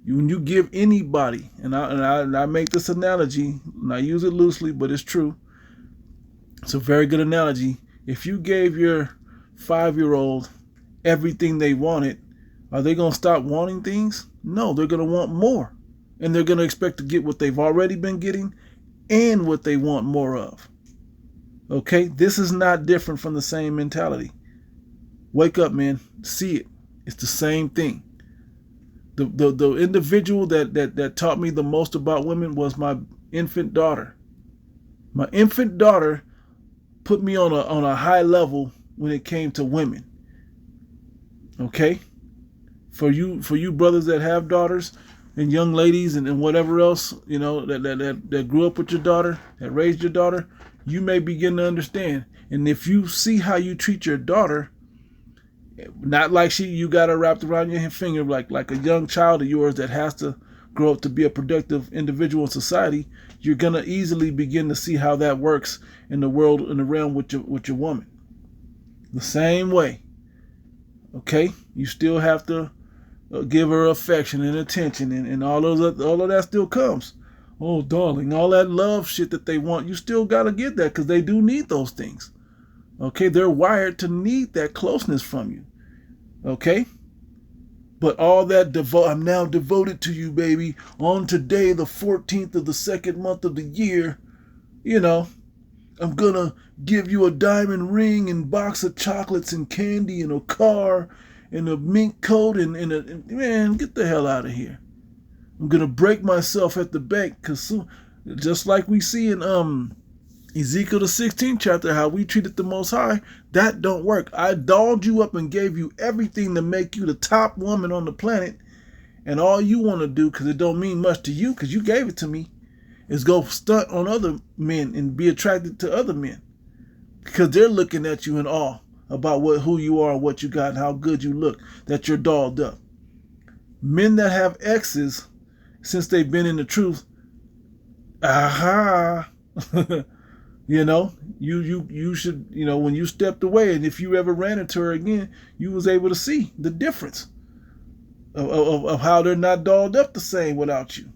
When you give anybody, and I make this analogy, and I use it loosely, but it's true. It's a very good analogy. If you gave your 5-year-old everything they wanted, are they going to stop wanting things? No, they're going to want more. And they're going to expect to get what they've already been getting and what they want more of. Okay? This is not different from the same mentality. Wake up, man. See it. It's the same thing. The individual that taught me the most about women was my infant daughter. My infant daughter put me on a high level when it came to women. Okay? For you brothers that have daughters and young ladies and whatever else, that grew up with your daughter, that raised your daughter, you may begin to understand. And if you see how you treat your daughter, not like you got her wrapped around your finger like a young child of yours that has to grow up to be a productive individual in society, you're gonna easily begin to see how that works in the world, in the realm with your woman. The same way. Okay? You still have to give her affection and attention, and all of that still comes. Oh, darling, all that love shit that they want, you still got to get that, because they do need those things. Okay, they're wired to need that closeness from you. Okay? But all that I'm now devoted to you, baby, on today, the 14th of the second month of the year, you know, I'm going to give you a diamond ring and box of chocolates and candy and a car and a mink coat and man, get the hell out of here. I'm going to break myself at the bank, because just like we see in Ezekiel the 16th chapter, how we treated the Most High, that don't work. I dolled you up and gave you everything to make you the top woman on the planet, and all you want to do, because it don't mean much to you, because you gave it to me, is go stunt on other men and be attracted to other men, because they're looking at you in awe about who you are, what you got, and how good you look, that you're dolled up. Men that have exes, since they've been in the truth, you know, you should, you know, when you stepped away, and if you ever ran into her again, you was able to see the difference of how they're not dolled up the same without you.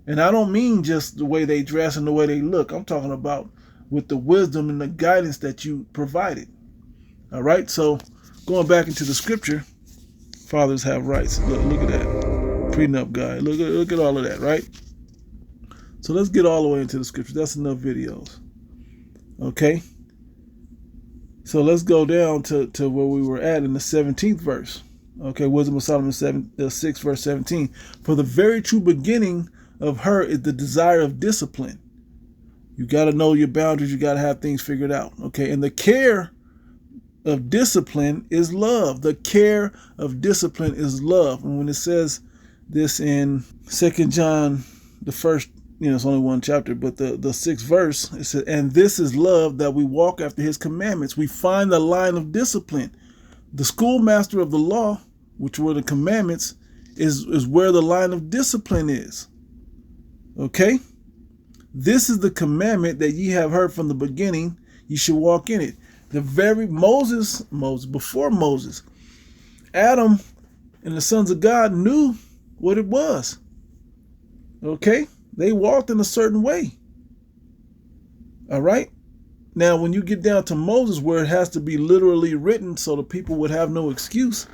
And I don't mean just the way they dress and the way they look. I'm talking about with the wisdom and the guidance that you provided. All right, so going back into the scripture, fathers have rights. Look at that. Prenup guy. Look at all of that, right? So let's get all the way into the scripture. That's enough videos. Okay? So let's go down to where we were at in the 17th verse. Okay, Wisdom of Solomon 6 verse 17. For the very true beginning of her is the desire of discipline. You got to know your boundaries. You got to have things figured out. Okay, and the care of discipline is love. The care of discipline is love. And when it says this in 2 John, the first, it's only one chapter, but the 6th verse, it says, and this is love, that we walk after his commandments. We find the line of discipline. The schoolmaster of the law, which were the commandments, is where the line of discipline is. Okay? This is the commandment that ye have heard from the beginning. You should walk in it. The very before Moses, Adam and the sons of God knew what it was. Okay? They walked in a certain way. All right? Now, when you get down to Moses, where it has to be literally written so the people would have no excuse,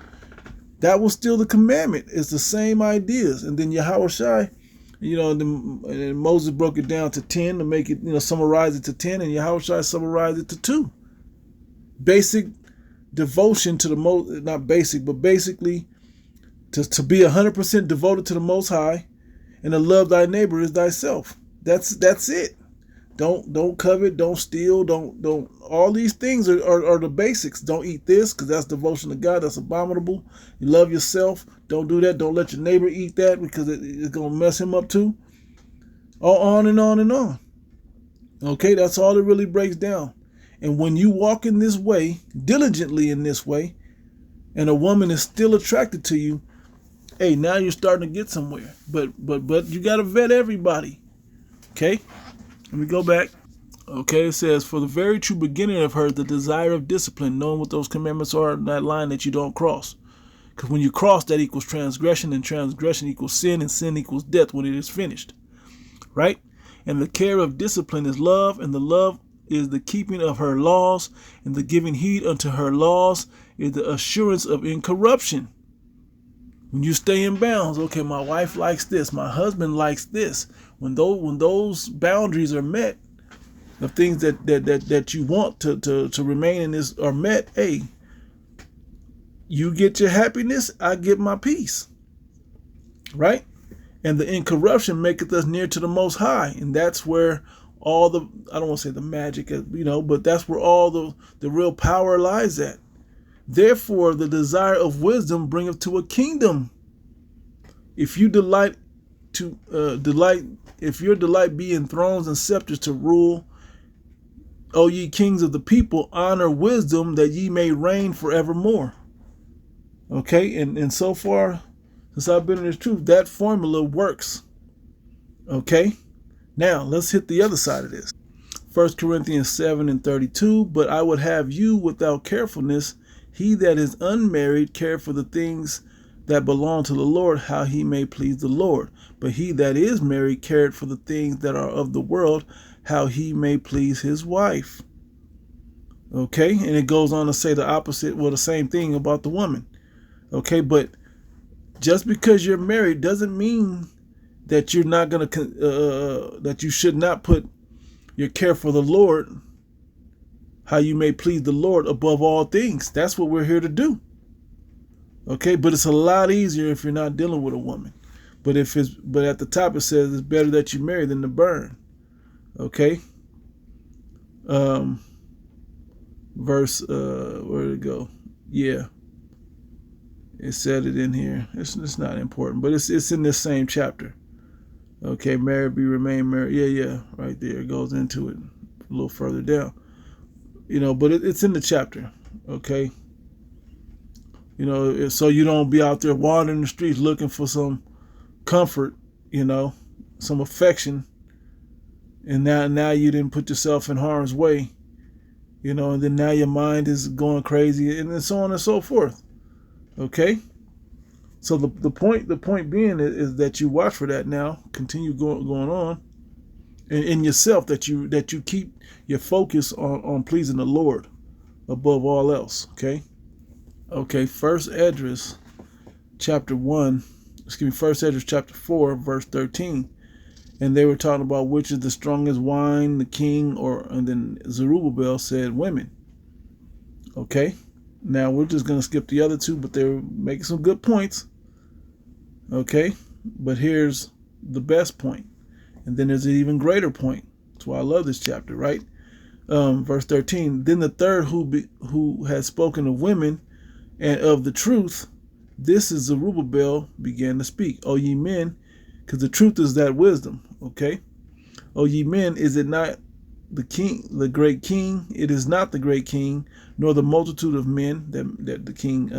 that was still the commandment. It's the same ideas. And then Yahushua, and Moses broke it down to 10 to make it, summarize it to 10, and Yahushua summarized it to 2. Basic devotion to the most, not basic, but basically to be 100% devoted to the Most High, and to love thy neighbor as thyself. That's it. Don't covet, don't steal, don't all these things are the basics. Don't eat this, because that's devotion to God. That's abominable. You love yourself. Don't do that. Don't let your neighbor eat that, because it's gonna mess him up too. On and on and on. Okay, that's all it really breaks down. And when you walk in this way, diligently in this way, and a woman is still attracted to you, hey, now you're starting to get somewhere. But you gotta vet everybody. Okay? Let me go back. Okay, it says, for the very true beginning of her, the desire of discipline, knowing what those commandments are, in that line that you don't cross. Because when you cross, that equals transgression, and transgression equals sin, and sin equals death when it is finished. Right? And the care of discipline is love, and the love is the keeping of her laws, and the giving heed unto her laws is the assurance of incorruption. When you stay in bounds, okay, my wife likes this, my husband likes this. When those boundaries are met, the things that you want to remain in this are met, hey, you get your happiness, I get my peace. Right? And the incorruption maketh us near to the Most High. And that's where all the, I don't want to say the magic, but that's where all the real power lies at. Therefore, the desire of wisdom bringeth to a kingdom. If you if your delight be in thrones and scepters to rule, O ye kings of the people, honor wisdom, that ye may reign forevermore. Okay, and so far, since I've been in this truth, that formula works. Okay, now let's hit the other side of this. 1 Corinthians 7:32, but I would have you without carefulness, he that is unmarried care for the things that belong to the Lord, how he may please the Lord. But he that is married careth for the things that are of the world, how he may please his wife. Okay, and it goes on to say the opposite, well, the same thing about the woman. Okay, but just because you're married doesn't mean that you're not going to, that you should not put your care for the Lord, how you may please the Lord above all things. That's what we're here to do. Okay, but it's a lot easier if you're not dealing with a woman. But at the top it says it's better that you marry than to burn. Okay. Verse where did it go? Yeah. It said it in here. It's not important, but it's in this same chapter. Okay, married be remain married. Yeah, right there. It goes into it a little further down. But it's in the chapter. Okay. So you don't be out there wandering the streets looking for some comfort, some affection, and now you didn't put yourself in harm's way, and then now your mind is going crazy, and so on and so forth. Okay, so the point being is that you watch for that now, continue going on, and in yourself that you keep your focus on pleasing the Lord above all else. Okay, First Esdras chapter 4, verse 13. And they were talking about which is the strongest wine, the king, and then Zerubbabel said women. Okay, now we're just going to skip the other two, but they're making some good points. Okay, but here's the best point. And then there's an even greater point. That's why I love this chapter, right? Verse 13. Then the third who had spoken of women and of the truth, this is Zerubbabel, began to speak. O ye men, because the truth is that wisdom. Okay. O ye men, is it not the king, the great king? It is not the great king, nor the multitude of men that the king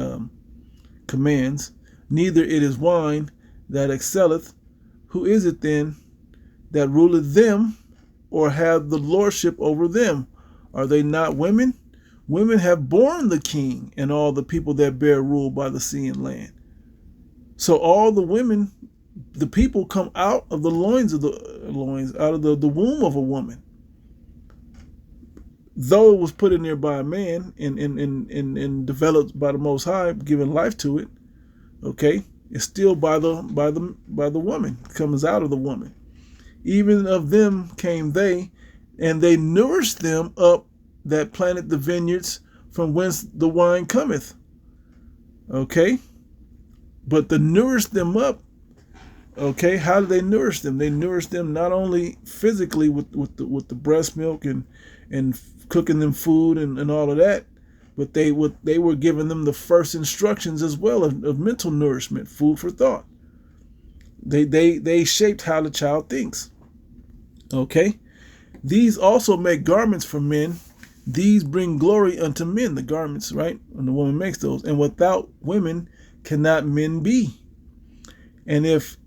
commands. Neither it is wine that excelleth. Who is it then that ruleth them, or have the lordship over them? Are they not women? Women have borne the king and all the people that bear rule by the sea and land. So all the women, the people come out of the loins, out of the womb of a woman. Though it was put in there by a man and developed by the Most High, giving life to it, okay, it's still by the woman. It comes out of the woman. Even of them came they, and they nourished them up that planted the vineyards from whence the wine cometh. Okay, but to nourish them up. Okay, how do they nourish them? They nourish them not only physically with the breast milk and cooking them food and all of that, but they were giving them the first instructions as well of mental nourishment, food for thought. They shaped how the child thinks. Okay, these also make garments for men. These bring glory unto men, the garments, right? And the woman makes those. And without women cannot men be. And if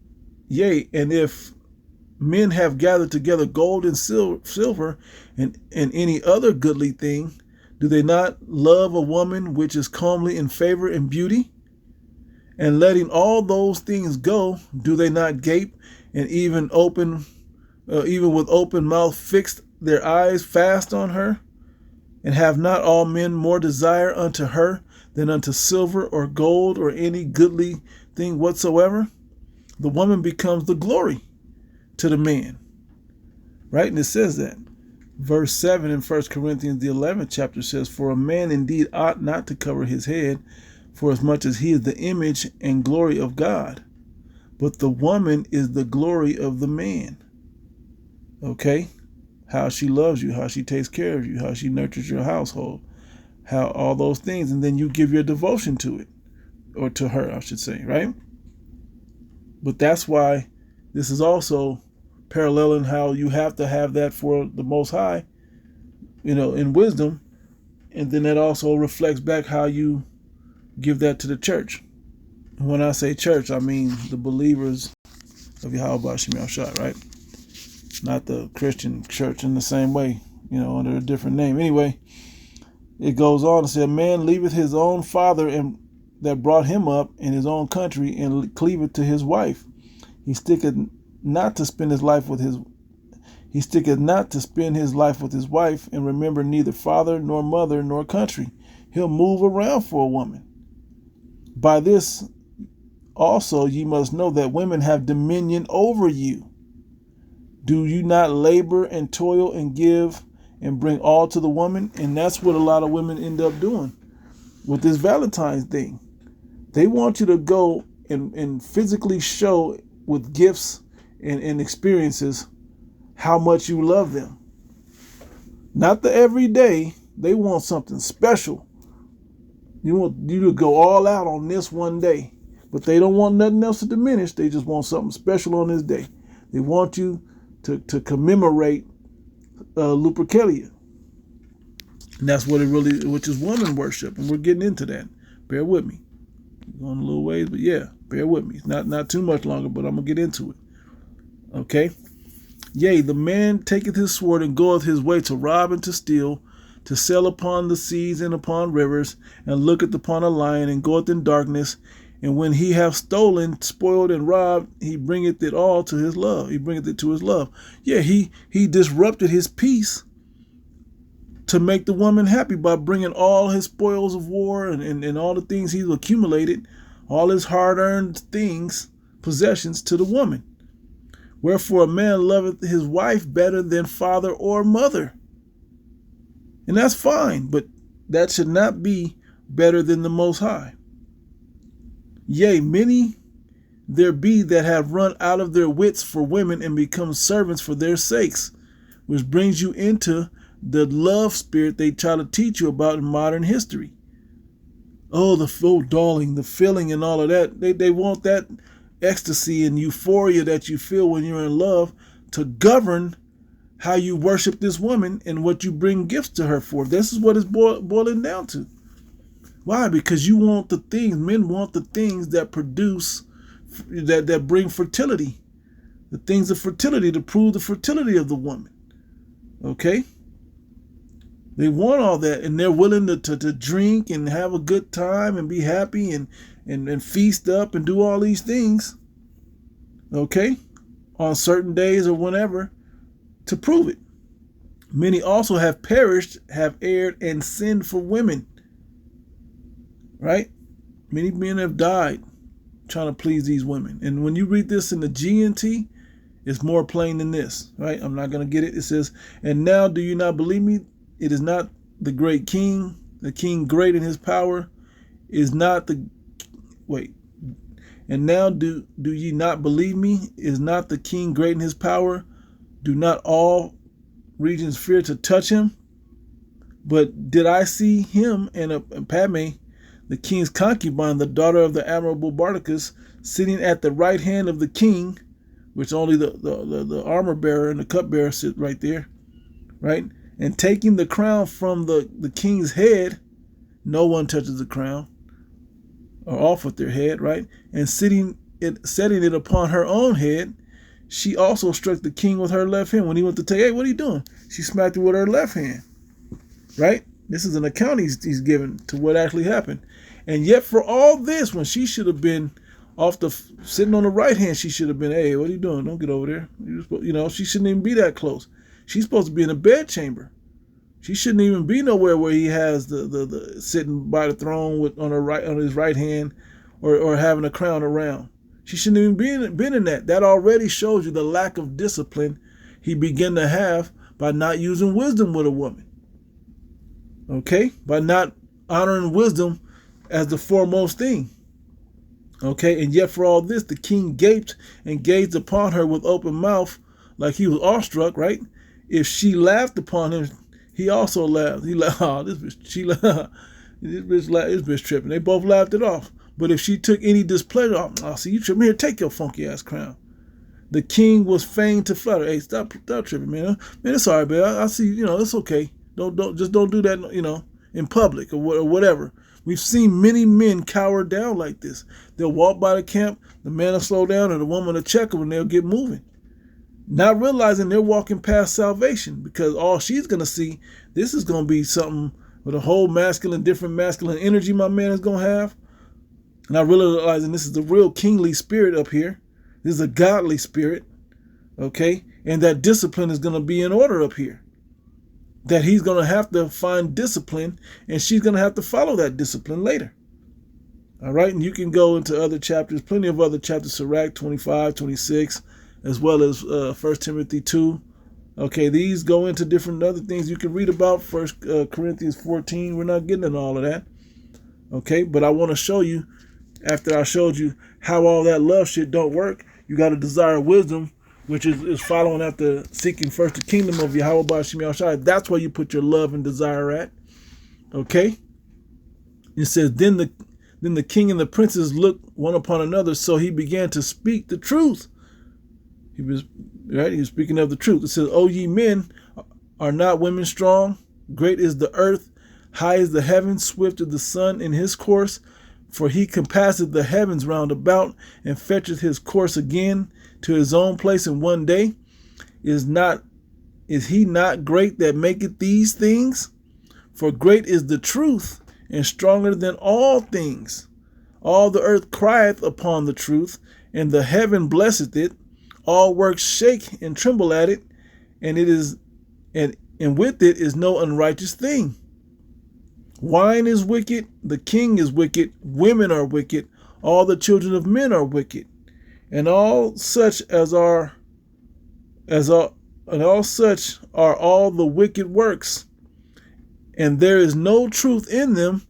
men have gathered together gold and silver and any other goodly thing, do they not love a woman which is comely in favor and beauty? And letting all those things go, do they not gape and even with open mouth fixed their eyes fast on her? And have not all men more desire unto her than unto silver or gold or any goodly thing whatsoever? The woman becomes the glory to the man. Right? And it says that. Verse 7 in 1 Corinthians, the 11th chapter says, For a man indeed ought not to cover his head, for as much as he is the image and glory of God. But the woman is the glory of the man. Okay? How she loves you, how she takes care of you, how she nurtures your household, how all those things, and then you give your devotion to it, or to her, I should say, right? But that's why this is also paralleling how you have to have that for the Most High, in wisdom, and then that also reflects back how you give that to the church. And when I say church, I mean the believers of Yahweh Shem Shai, right? Not the Christian church in the same way, under a different name. Anyway, it goes on to say, a man leaveth his own father and that brought him up in his own country and cleaveth to his wife. He sticketh not to spend his life with his wife, and remember neither father nor mother nor country. He'll move around for a woman. By this also ye must know that women have dominion over you. Do you not labor and toil and give and bring all to the woman? And that's what a lot of women end up doing with this Valentine's thing. They want you to go and physically show with gifts and experiences how much you love them. Not the everyday. They want something special. You want you to go all out on this one day. But they don't want nothing else to diminish. They just want something special on this day. They want you to commemorate Lupercalia. And that's what it really, which is woman worship. And we're getting into that. Bear with me. Going a little ways, but yeah, bear with me. Not too much longer, but I'm going to get into it. Okay? Yea, the man taketh his sword and goeth his way to rob and to steal, to sail upon the seas and upon rivers, and looketh upon a lion and goeth in darkness. And when he hath stolen, spoiled, and robbed, he bringeth it all to his love. He bringeth it to his love. Yeah, he disrupted his peace to make the woman happy by bringing all his spoils of war and all the things he's accumulated, all his hard-earned things, possessions, to the woman. Wherefore a man loveth his wife better than father or mother. And that's fine, but that should not be better than the Most High. Yea, many there be that have run out of their wits for women and become servants for their sakes, which brings you into the love spirit they try to teach you about in modern history. Oh, darling, the feeling and all of that. They want that ecstasy and euphoria that you feel when you're in love to govern how you worship this woman and what you bring gifts to her for. This is what it's boiling down to. Why? Because you want the things, men want the things that produce, that bring fertility. The things of fertility to prove the fertility of the woman. Okay? They want all that, and they're willing to drink and have a good time and be happy and feast up and do all these things. Okay? On certain days or whenever to prove it. Many also have perished, have erred, and sinned for women. Right? Many men have died trying to please these women. And when you read this in the GNT, it's more plain than this. Right? I'm not going to get it. It says, and now do you not believe me? It is not the great king, the king great in his power, is not the, wait. And now do ye not believe me? Is not the king great in his power? Do not all regions fear to touch him? But did I see him and Padme, the king's concubine, the daughter of the admirable Bardicus, sitting at the right hand of the king, which only the armor bearer and the cupbearer sit right there, right? And taking the crown from the king's head, no one touches the crown, or off with their head, right? And setting it upon her own head, she also struck the king with her left hand. When he went to take, hey, what are you doing? She smacked him with her left hand, right? This is an account he's given to what actually happened. And yet for all this, when she should have been sitting on the right hand, she should have been, hey, what are you doing? Don't get over there. She shouldn't even be that close. She's supposed to be in a bedchamber. She shouldn't even be nowhere where he has the sitting by the throne on his right hand, or having a crown around. She shouldn't even been in that. That already shows you the lack of discipline he began to have by not using wisdom with a woman. Okay? By not honoring wisdom as the foremost thing. Okay? And yet for all this, the king gaped and gazed upon her with open mouth like he was awestruck, right? If she laughed upon him, he also laughed. He laughed, oh, this bitch tripping. They both laughed it off. But if she took any displeasure, oh, see, you tripping here, take your funky ass crown. The king was fain to flutter. Hey, stop tripping, man. Man, it's all right, man. I see, it's okay. Don't do that, in public or whatever. We've seen many men cower down like this. They'll walk by the camp, the man will slow down, and the woman will check them, and they'll get moving. Not realizing they're walking past salvation, because all she's going to see, this is going to be something with a whole different masculine energy my man is going to have. And I realizing this is the real kingly spirit up here. This is a godly spirit. Okay. And that discipline is going to be in order up here. That he's going to have to find discipline, and she's going to have to follow that discipline later. All right. And you can go into other chapters, plenty of other chapters, Sirach 25, 26, as well as 1 Timothy 2. Okay. These go into different other things you can read about. 1 Corinthians 14. We're not getting into all of that. Okay. But I want to show you, after I showed you how all that love shit don't work, you got to desire wisdom, which is following after seeking first the kingdom of Yahweh Ba'ashem Yahushua. That's where you put your love and desire at. Okay? It says, then the king and the princes looked one upon another, so he began to speak the truth. He was speaking of the truth. It says, O ye men, are not women strong? Great is the earth, high is the heavens, swift is the sun in his course. For he compasseth the heavens round about, and fetcheth his course again to his own place in one day. Is he not great that maketh these things? For great is the truth, and stronger than all things. All the earth crieth upon the truth, and the heaven blesseth it. All works shake and tremble at it, and with it is no unrighteous thing. Wine is wicked, the king is wicked, women are wicked, all the children of men are wicked, and all such are all the wicked works. And there is no truth in them.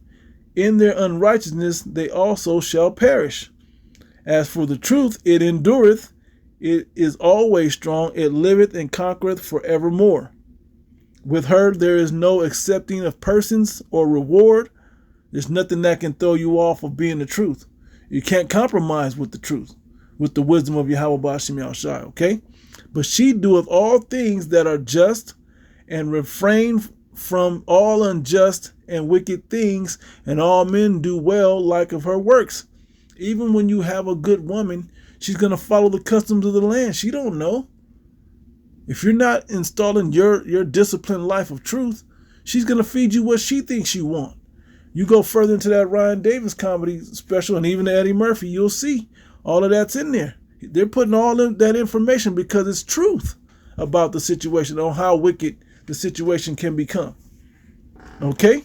In their unrighteousness they also shall perish. As for the truth, it endureth, it is always strong, it liveth and conquereth forevermore. With her, there is no accepting of persons or reward. There's nothing that can throw you off of being the truth. You can't compromise with the truth, with the wisdom of Yahweh Ba'ashem Yahushua, okay? But she doeth all things that are just, and refrain from all unjust and wicked things, and all men do well like of her works. Even when you have a good woman, she's going to follow the customs of the land. She don't know. If you're not installing your disciplined life of truth, she's going to feed you what she thinks you want. You go further into that Ryan Davis comedy special and even the Eddie Murphy, you'll see all of that's in there. They're putting all of that information because it's truth about the situation, on how wicked the situation can become. Okay?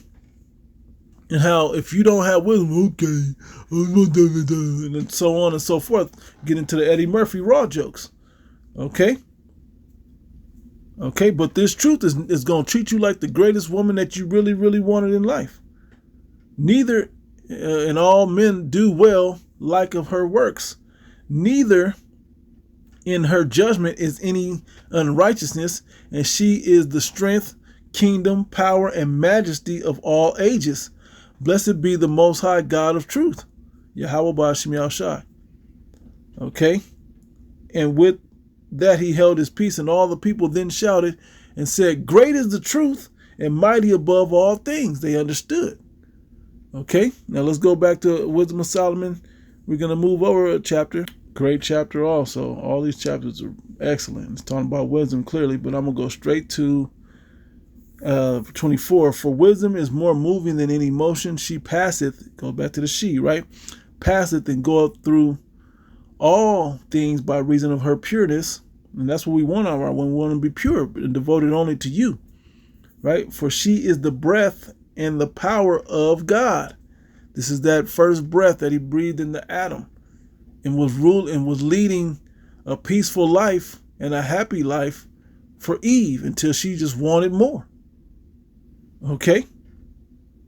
And how if you don't have wisdom, okay, and then so on and so forth, get into the Eddie Murphy raw jokes. Okay? Okay, but this truth is going to treat you like the greatest woman that you really, really wanted in life. Neither, and all men do well like of her works. Neither in her judgment is any unrighteousness, and she is the strength, kingdom, power, and majesty of all ages. Blessed be the Most High God of truth, Yahweh Ba'ashem Yahushua. Okay, and with that he held his peace, and all the people then shouted and said, great is the truth and mighty above all things. They understood. Okay, now let's go back to Wisdom of Solomon. We're going to move over a chapter. Great chapter also. All these chapters are excellent. It's talking about wisdom clearly, but I'm going to go straight to 24. For wisdom is more moving than any motion. She passeth, go back to the she, right? Passeth and goeth through all things by reason of her pureness. And that's what we want of our when we want to be pure and devoted only to you, right? For she is the breath and the power of God. This is that first breath that he breathed into Adam, and was leading a peaceful life and a happy life for Eve until she just wanted more. Okay?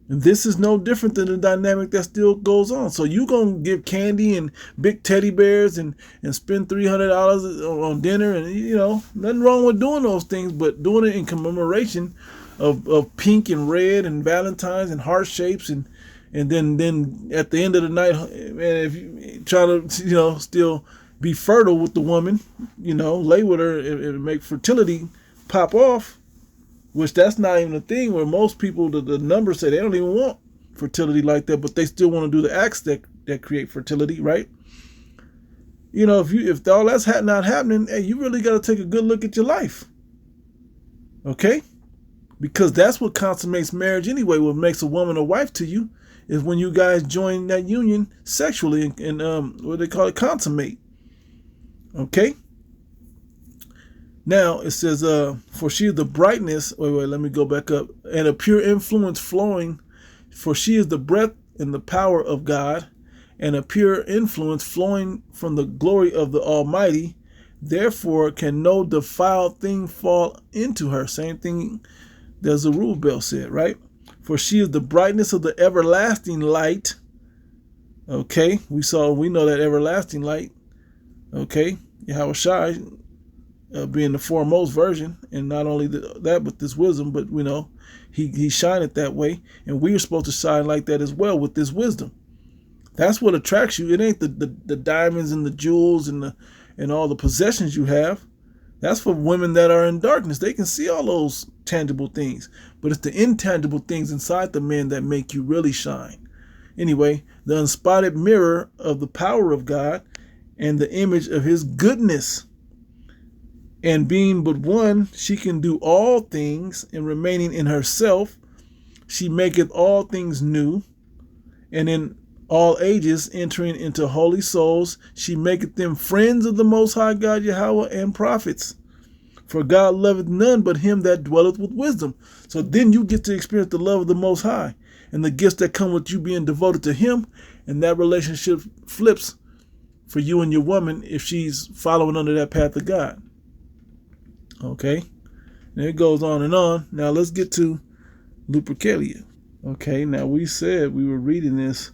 And this is no different than the dynamic that still goes on. So you going to give candy and big teddy bears and spend $300 on dinner, and, you know, nothing wrong with doing those things, but doing it in commemoration of pink and red and Valentine's and heart shapes, and then at the end of the night, man, if you try to, you know, still be fertile with the woman, you know, lay with her and make fertility pop off, which that's not even a thing, where most people, the numbers say they don't even want fertility like that, but they still want to do the acts that create fertility, right? You know, if all that's not happening, hey, you really got to take a good look at your life. Okay? because that's what consummates marriage anyway. What makes a woman a wife to you is when you guys join that union sexually and what they call it, consummate. Okay. Now it says, for she is the brightness. Wait, let me go back up. And a pure influence flowing, for she is the breath and the power of God, and a pure influence flowing from the glory of the Almighty. Therefore can no defiled thing fall into her. Same thing that Zerubbabel said, right? For she is the brightness of the everlasting light. Okay, we know that everlasting light. Okay, Yahushua being the foremost version, and not only that, but this wisdom, but we know he shined that way, and we are supposed to shine like that as well with this wisdom. That's what attracts you. It ain't the diamonds and the jewels and all the possessions you have. That's for women that are in darkness. They can see all those tangible things, but it's the intangible things inside the men that make you really shine. Anyway, the unspotted mirror of the power of God and the image of his goodness. And being but one, she can do all things, and remaining in herself, she maketh all things new. And in all ages, entering into holy souls, she maketh them friends of the Most High God Yahweh and prophets. For God loveth none but him that dwelleth with wisdom. So then you get to experience the love of the Most High and the gifts that come with you being devoted to him. And that relationship flips for you and your woman if she's following under that path of God. Okay, and it goes on and on. Now let's get to Lupercalia. Okay, now we said we were reading this.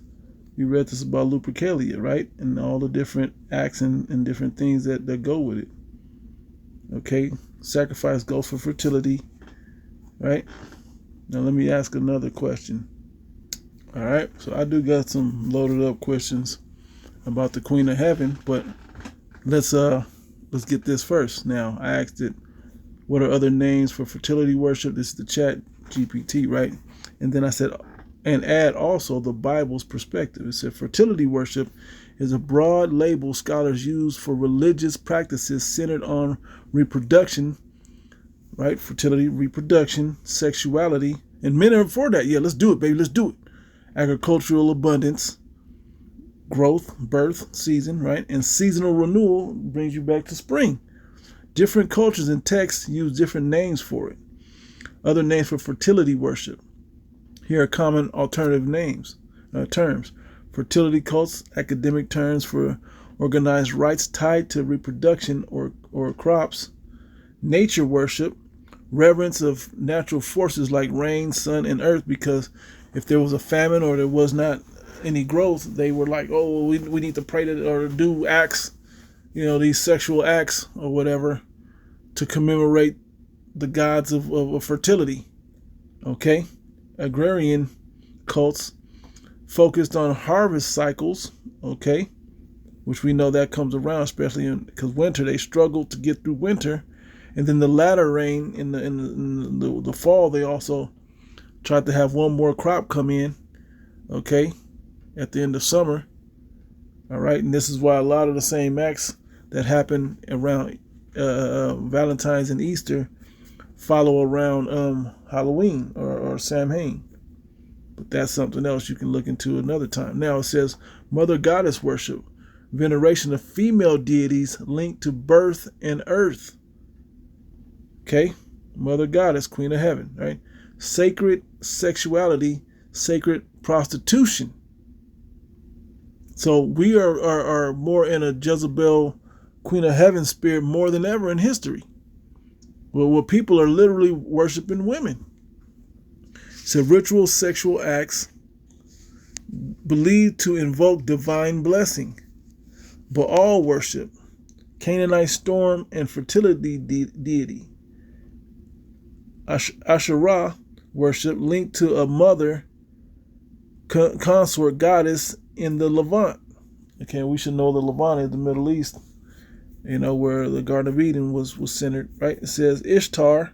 We read this about Lupercalia, right? And all the different acts and different things that go with it. Okay, sacrifice goes for fertility, right? Now let me ask another question. All right, so I do got some loaded up questions about the Queen of Heaven, but let's get this first. Now I asked it, what are other names for fertility worship? This is the chat GPT, right? And then I said, and add also the Bible's perspective. It said fertility worship is a broad label scholars use for religious practices centered on reproduction, right? Fertility, reproduction, sexuality, and men are for that. Yeah, let's do it, baby. Let's do it. Agricultural abundance, growth, birth, season, right? And seasonal renewal brings you back to spring. Different cultures and texts use different names for it. Other names for fertility worship. Here are common alternative terms. Fertility cults, academic terms for organized rites tied to reproduction or crops. Nature worship, reverence of natural forces like rain, sun, and earth, because if there was a famine or there was not any growth, they were like, oh, we need to pray to or do acts, these sexual acts or whatever, to commemorate the gods of fertility. Okay? Agrarian cults focused on harvest cycles, okay? Which we know that comes around, especially because winter, they struggle to get through winter. And then the latter rain in the fall, they also tried to have one more crop come in, okay, at the end of summer. All right, and this is why a lot of the same acts that happen around Valentine's and Easter follow around Halloween or Samhain. But that's something else you can look into another time. Now it says Mother Goddess worship, veneration of female deities linked to birth and earth. Okay, Mother Goddess, Queen of Heaven, right? Sacred sexuality, sacred prostitution. So we are more in a Jezebel, Queen of Heaven spirit more than ever in history. Well, where people are literally worshiping women. So ritual sexual acts believed to invoke divine blessing. Baal worship, Canaanite storm and fertility deity. Asherah worship linked to a mother consort goddess in the Levant. Okay, we should know the Levant is the Middle East, where the Garden of Eden was centered, right? It says Ishtar,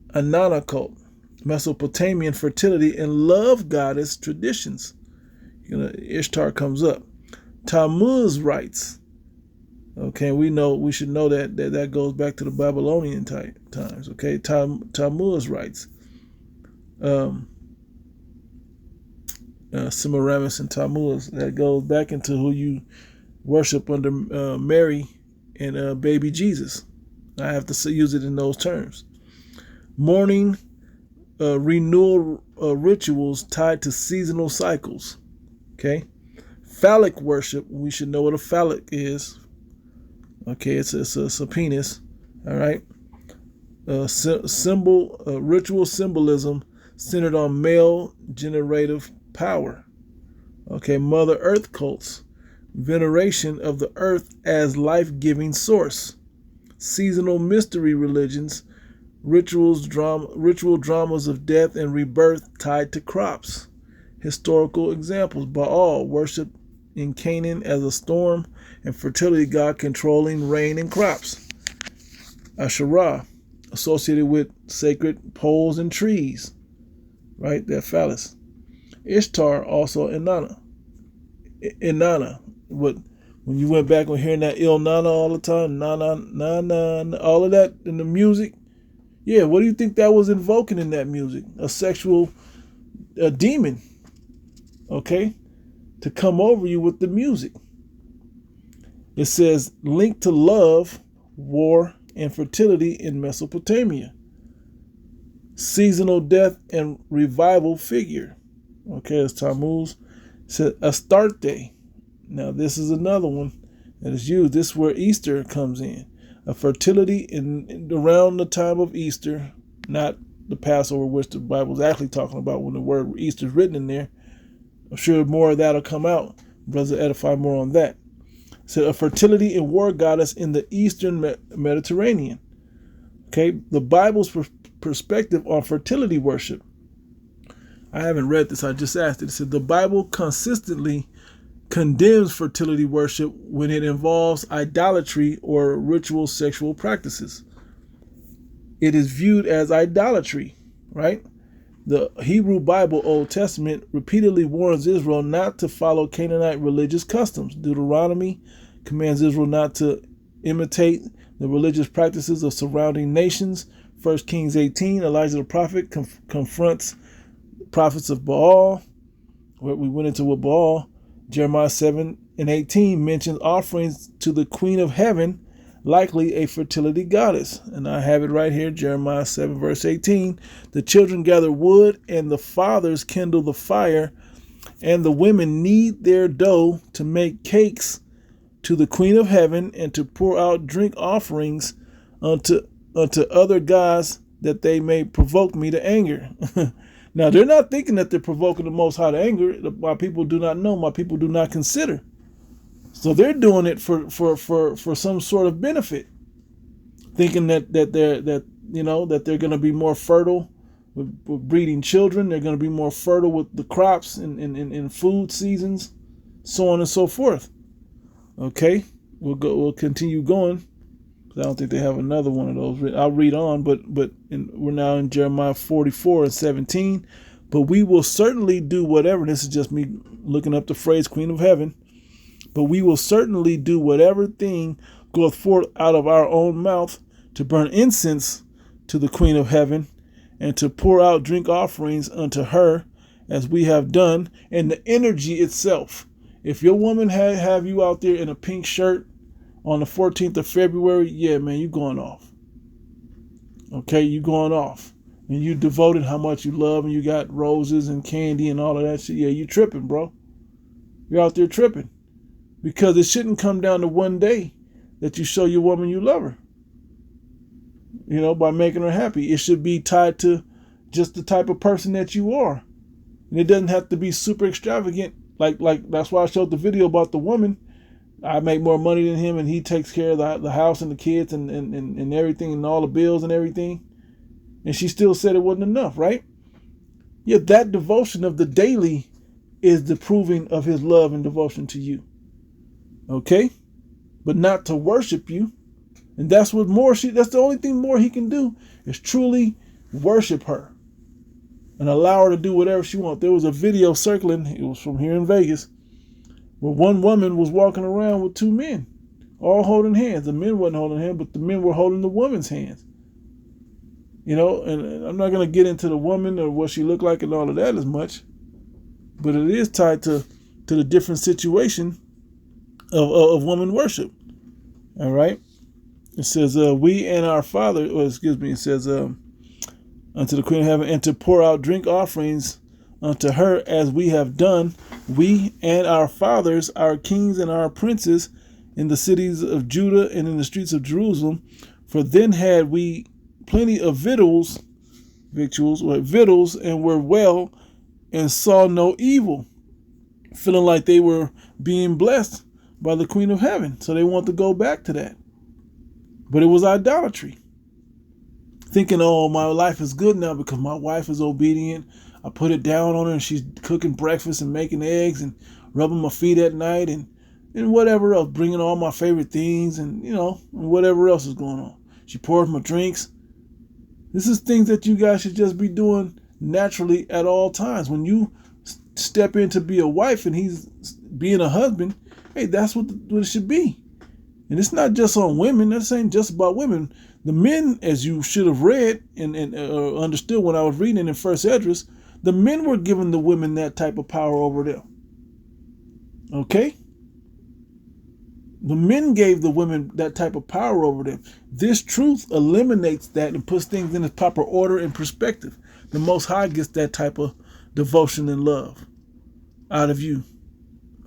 Anana cult, Mesopotamian fertility and love goddess traditions. Ishtar comes up. Tammuz rites, Okay, we should know that goes back to the Babylonian times. Okay, Tammuz writes, Semiramis and Tammuz, that goes back into who you worship under Mary and baby Jesus. I have to use it in those terms. Mourning renewal rituals tied to seasonal cycles. Okay, phallic worship. We should know what a phallic is. Okay, it's a penis. All right. Ritual symbolism centered on male generative power. Okay, Mother Earth cults, veneration of the earth as life-giving source. Seasonal mystery religions, ritual dramas of death and rebirth tied to crops. Historical examples: Baal, worship in Canaan as a storm and fertility god controlling rain and crops. Asherah, associated with sacred poles and trees, right? That phallus. Ishtar, also Inanna. What, when you went back on hearing that Il Nana all the time, Nana, all of that in the music, yeah, what do you think that was invoking in that music? A sexual demon, okay, to come over you with the music. It says linked to love, war, and fertility in Mesopotamia. Seasonal death and revival figure. Okay, it's Tammuz. It says Astarte. Now this is another one that is used. This is where Easter comes in. A fertility in around the time of Easter, not the Passover, which the Bible is actually talking about when the word Easter is written in there. I'm sure more of that will come out. Brothers will edify more on that. So a fertility and war goddess in the Eastern Mediterranean. Okay, the Bible's perspective on fertility worship. I haven't read this, I just asked it. It said the Bible consistently condemns fertility worship when it involves idolatry or ritual sexual practices. It is viewed as idolatry, right? The Hebrew Bible, Old Testament, repeatedly warns Israel not to follow Canaanite religious customs. Deuteronomy commands Israel not to imitate the religious practices of surrounding nations. 1 Kings 18, Elijah the prophet confronts prophets of Baal. Where we went into with Baal. Jeremiah 7 and 18 mentions offerings to the Queen of Heaven, likely a fertility goddess. And I have it right here, Jeremiah 7 verse 18. The children gather wood and the fathers kindle the fire, and the women knead their dough to make cakes to the Queen of Heaven and to pour out drink offerings unto other gods, that they may provoke me to anger. Now, they're not thinking that they're provoking the Most High to anger. My people do not know. My people do not consider. So they're doing it for some sort of benefit, thinking that they're going to be more fertile with breeding children. They're going to be more fertile with the crops in food seasons, so on and so forth. Okay, we'll continue going. I don't think they have another one of those. I'll read on, but we're now in Jeremiah 44 and 17. But we will certainly do whatever. This is just me looking up the phrase Queen of Heaven. But we will certainly do whatever thing goeth forth out of our own mouth to burn incense to the Queen of Heaven and to pour out drink offerings unto her, as we have done. And the energy itself. If your woman have you out there in a pink shirt on the 14th of February, yeah, man, you going off. Okay, you going off. And you devoted how much you love, and you got roses and candy and all of that shit. Yeah, you tripping, bro. You're out there tripping. Because it shouldn't come down to one day that you show your woman you love her. By making her happy. It should be tied to just the type of person that you are. And it doesn't have to be super extravagant. Like that's why I showed the video about the woman. I make more money than him, and he takes care of the house and the kids and everything, and all the bills and everything. And she still said it wasn't enough, right? Yet that devotion of the daily is the proving of his love and devotion to you. Okay? But not to worship you. And that's what that's the only thing more he can do, is truly worship her and allow her to do whatever she wants. There was a video circling, it was from here in Vegas, where one woman was walking around with two men all holding hands. The men wasn't holding hands, but the men were holding the woman's hands. You know, and I'm not going to get into the woman or what she looked like and all of that as much, but it is tied to the different situation of woman worship. All right. It says, we and our father, it says, unto the Queen of Heaven, and to pour out drink offerings unto her as we have done, we and our fathers, our kings and our princes, in the cities of Judah and in the streets of Jerusalem. For then had we plenty of victuals, and were well, and saw no evil, feeling like they were being blessed by the Queen of Heaven. So they want to go back to that. But it was idolatry. Thinking, oh, my life is good now because my wife is obedient. I put it down on her and she's cooking breakfast and making eggs and rubbing my feet at night and whatever else, bringing all my favorite things and, you know, whatever else is going on. She pours my drinks. This is things that you guys should just be doing naturally at all times. When you step in to be a wife and he's being a husband, hey, that's what it should be. And it's not just on women. This ain't just about women. The men, as you should have read and understood when I was reading in First Esdras, the men were giving the women that type of power over them. Okay? The men gave the women that type of power over them. This truth eliminates that and puts things in its proper order and perspective. The Most High gets that type of devotion and love out of you.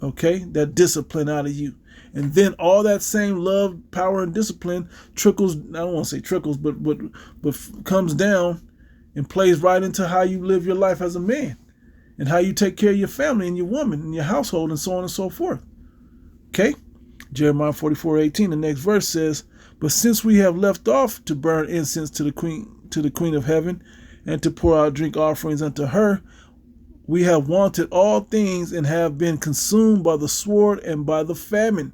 Okay? That discipline out of you. And then all that same love, power, and discipline trickles, I don't want to say trickles, but comes down and plays right into how you live your life as a man and how you take care of your family and your woman and your household and so on and so forth. Okay? Jeremiah 44:18, the next verse says, but since we have left off to burn incense to the Queen of Heaven and to pour out drink offerings unto her, we have wanted all things and have been consumed by the sword and by the famine.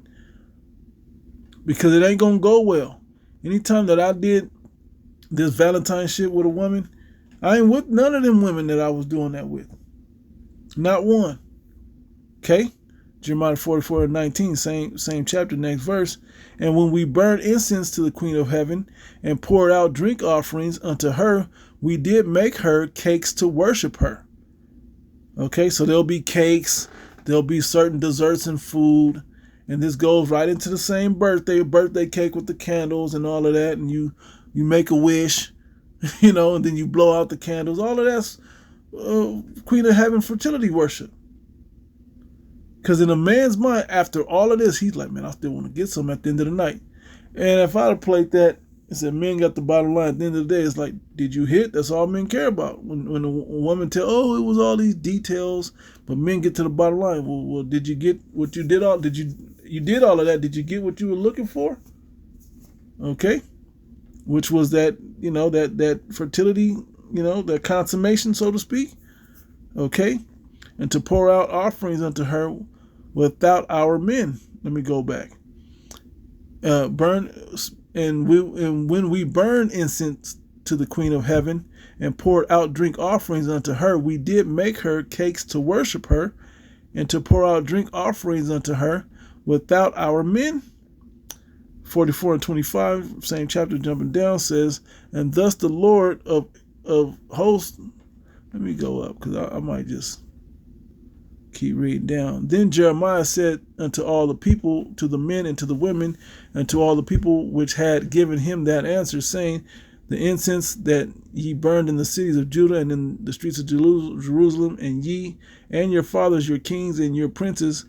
Because it ain't going to go well. Anytime that I did this Valentine shit with a woman, I ain't with none of them women that I was doing that with. Not one. Okay? Jeremiah 44:19, same chapter, next verse. And when we burned incense to the Queen of Heaven and poured out drink offerings unto her, we did make her cakes to worship her. Okay, so there'll be cakes, there'll be certain desserts and food, and this goes right into the same birthday cake with the candles and all of that, and you make a wish, you know, and then you blow out the candles. All of that's Queen of Heaven fertility worship. Because in a man's mind, after all of this, he's like, man, I still want to get some at the end of the night. And if I'd have played that and said, men got the bottom line, at the end of the day, it's like, did you hit? That's all men care about. When a woman tell, oh, it was all these details, but men get to the bottom line. Well, did you get what you did? You did all of that. Did you get what you were looking for? Okay. Which was that, you know, that fertility, you know, that consummation, so to speak. Okay. And to pour out offerings unto her without our men. Let me go back. When we burn incense to the Queen of Heaven and poured out drink offerings unto her, we did make her cakes to worship her and to pour out drink offerings unto her without our men. 44:25, same chapter, jumping down, says, and thus the Lord of hosts. Let me go up because I might just keep reading down. Then Jeremiah said unto all the people, to the men and to the women, and to all the people which had given him that answer, saying, the incense that ye burned in the cities of Judah and in the streets of Jerusalem, and ye and your fathers, your kings and your princes,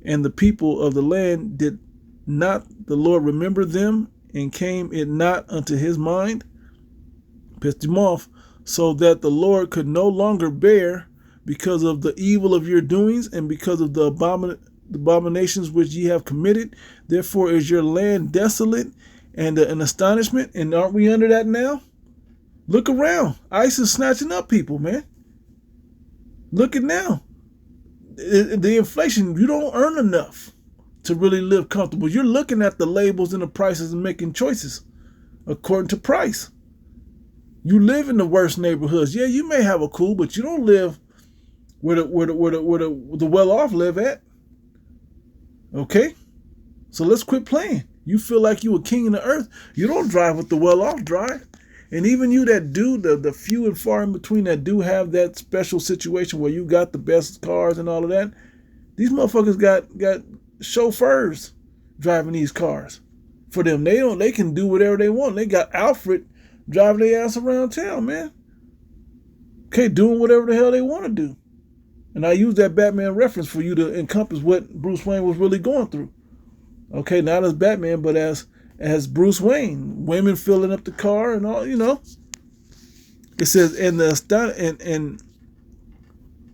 and the people of the land, did not the Lord remember them, and came it not unto his mind? Pissed him off, so that the Lord could no longer bear, because of the evil of your doings and because of the abominations which ye have committed. Therefore is your land desolate and an astonishment. And aren't we under that now? Look around. ICE is snatching up people, man. Look at now. The inflation, you don't earn enough to really live comfortable. You're looking at the labels and the prices and making choices according to price. You live in the worst neighborhoods. Yeah, you may have a cool, but you don't live where the well-off live at. Okay? So let's quit playing. You feel like you a king in the earth. You don't drive what the well-off drive. And even you that do, the few and far in between that do have that special situation where you got the best cars and all of that, these motherfuckers got chauffeurs driving these cars for them. They can do whatever they want. They got Alfred driving their ass around town, man. Okay, doing whatever the hell they want to do. And I use that Batman reference for you to encompass what Bruce Wayne was really going through. Okay, not as Batman, but as Bruce Wayne, women filling up the car and all, It says, and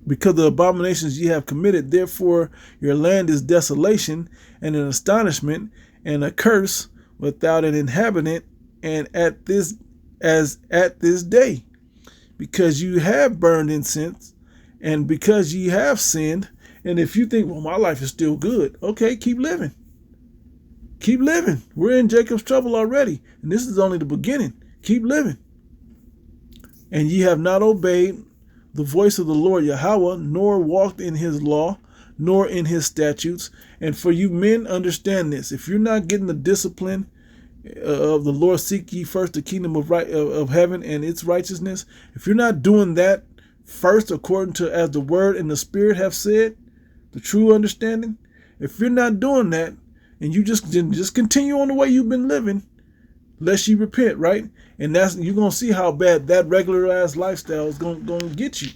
because of the abominations ye have committed, therefore your land is desolation and an astonishment and a curse without an inhabitant, and at this day, because you have burned incense, and because ye have sinned. And if you think, well, my life is still good, okay, keep living. Keep living. We're in Jacob's trouble already. And this is only the beginning. Keep living. And ye have not obeyed the voice of the Lord Yahweh, nor walked in his law, nor in his statutes. And for you men, understand this. If you're not getting the discipline of the Lord, seek ye first the kingdom of heaven and its righteousness. If you're not doing that first, according to as the word and the spirit have said, the true understanding, if you're not doing that, and you just continue on the way you've been living, lest you repent, right? And you're gonna see how bad that regularized lifestyle is gonna get you.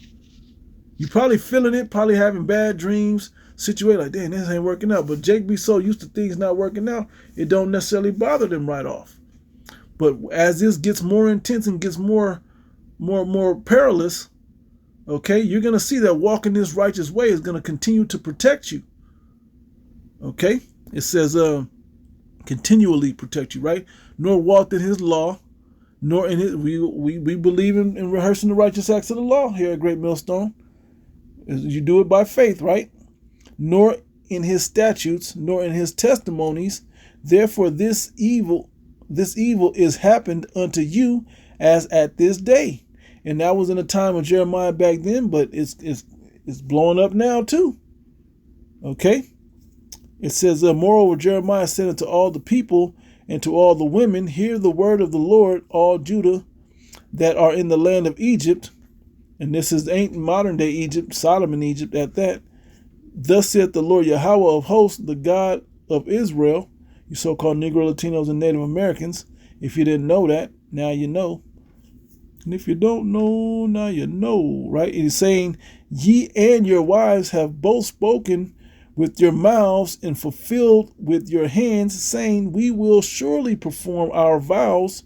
You probably feeling it, probably having bad dreams, situated like, damn, this ain't working out. But Jake be so used to things not working out, it don't necessarily bother them right off. But as this gets more intense and gets more perilous, okay, you're gonna see that walking this righteous way is gonna continue to protect you. Okay. It says, continually protect you, right? Nor walked in his law, nor in his, we believe in rehearsing the righteous acts of the law here at Great Millstone. You do it by faith, right? Nor in his statutes, nor in his testimonies. Therefore, this evil is happened unto you as at this day. And that was in the time of Jeremiah back then, but it's blowing up now too. Okay. It says, moreover, Jeremiah said unto all the people and to all the women, hear the word of the Lord, all Judah that are in the land of Egypt. And this ain't modern day Egypt, Solomon Egypt at that. Thus saith the Lord Yahweh of hosts, the God of Israel, you so-called Negro, Latinos, and Native Americans. If you didn't know that, now you know. And if you don't know, now you know, right? It is saying, ye and your wives have both spoken with your mouths and fulfilled with your hands, saying, we will surely perform our vows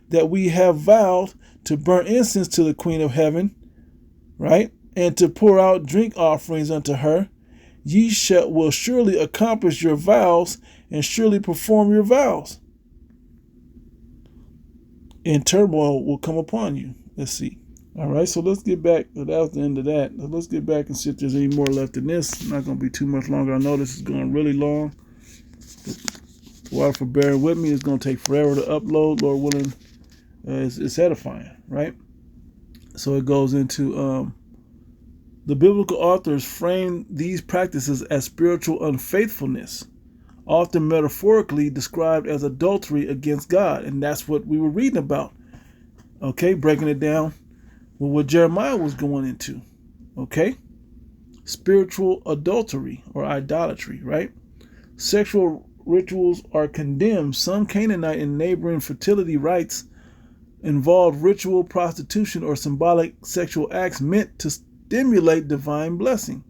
that we have vowed to burn incense to the Queen of Heaven, right? And to pour out drink offerings unto her. Ye will surely accomplish your vows and surely perform your vows. And turmoil will come upon you. Let's see. All right, so let's get back. That was the end of that. So let's get back and see if there's any more left in this. Not going to be too much longer. I know this is going really long. While for bearing with me, it's going to take forever to upload. Lord willing, it's edifying, right? So it goes into the biblical authors frame these practices as spiritual unfaithfulness, often metaphorically described as adultery against God. And that's what we were reading about. Okay, breaking it down. Well, what Jeremiah was going into, okay? Spiritual adultery or idolatry, right? Sexual rituals are condemned. Some Canaanite and neighboring fertility rites involved ritual prostitution or symbolic sexual acts meant to stimulate divine blessing.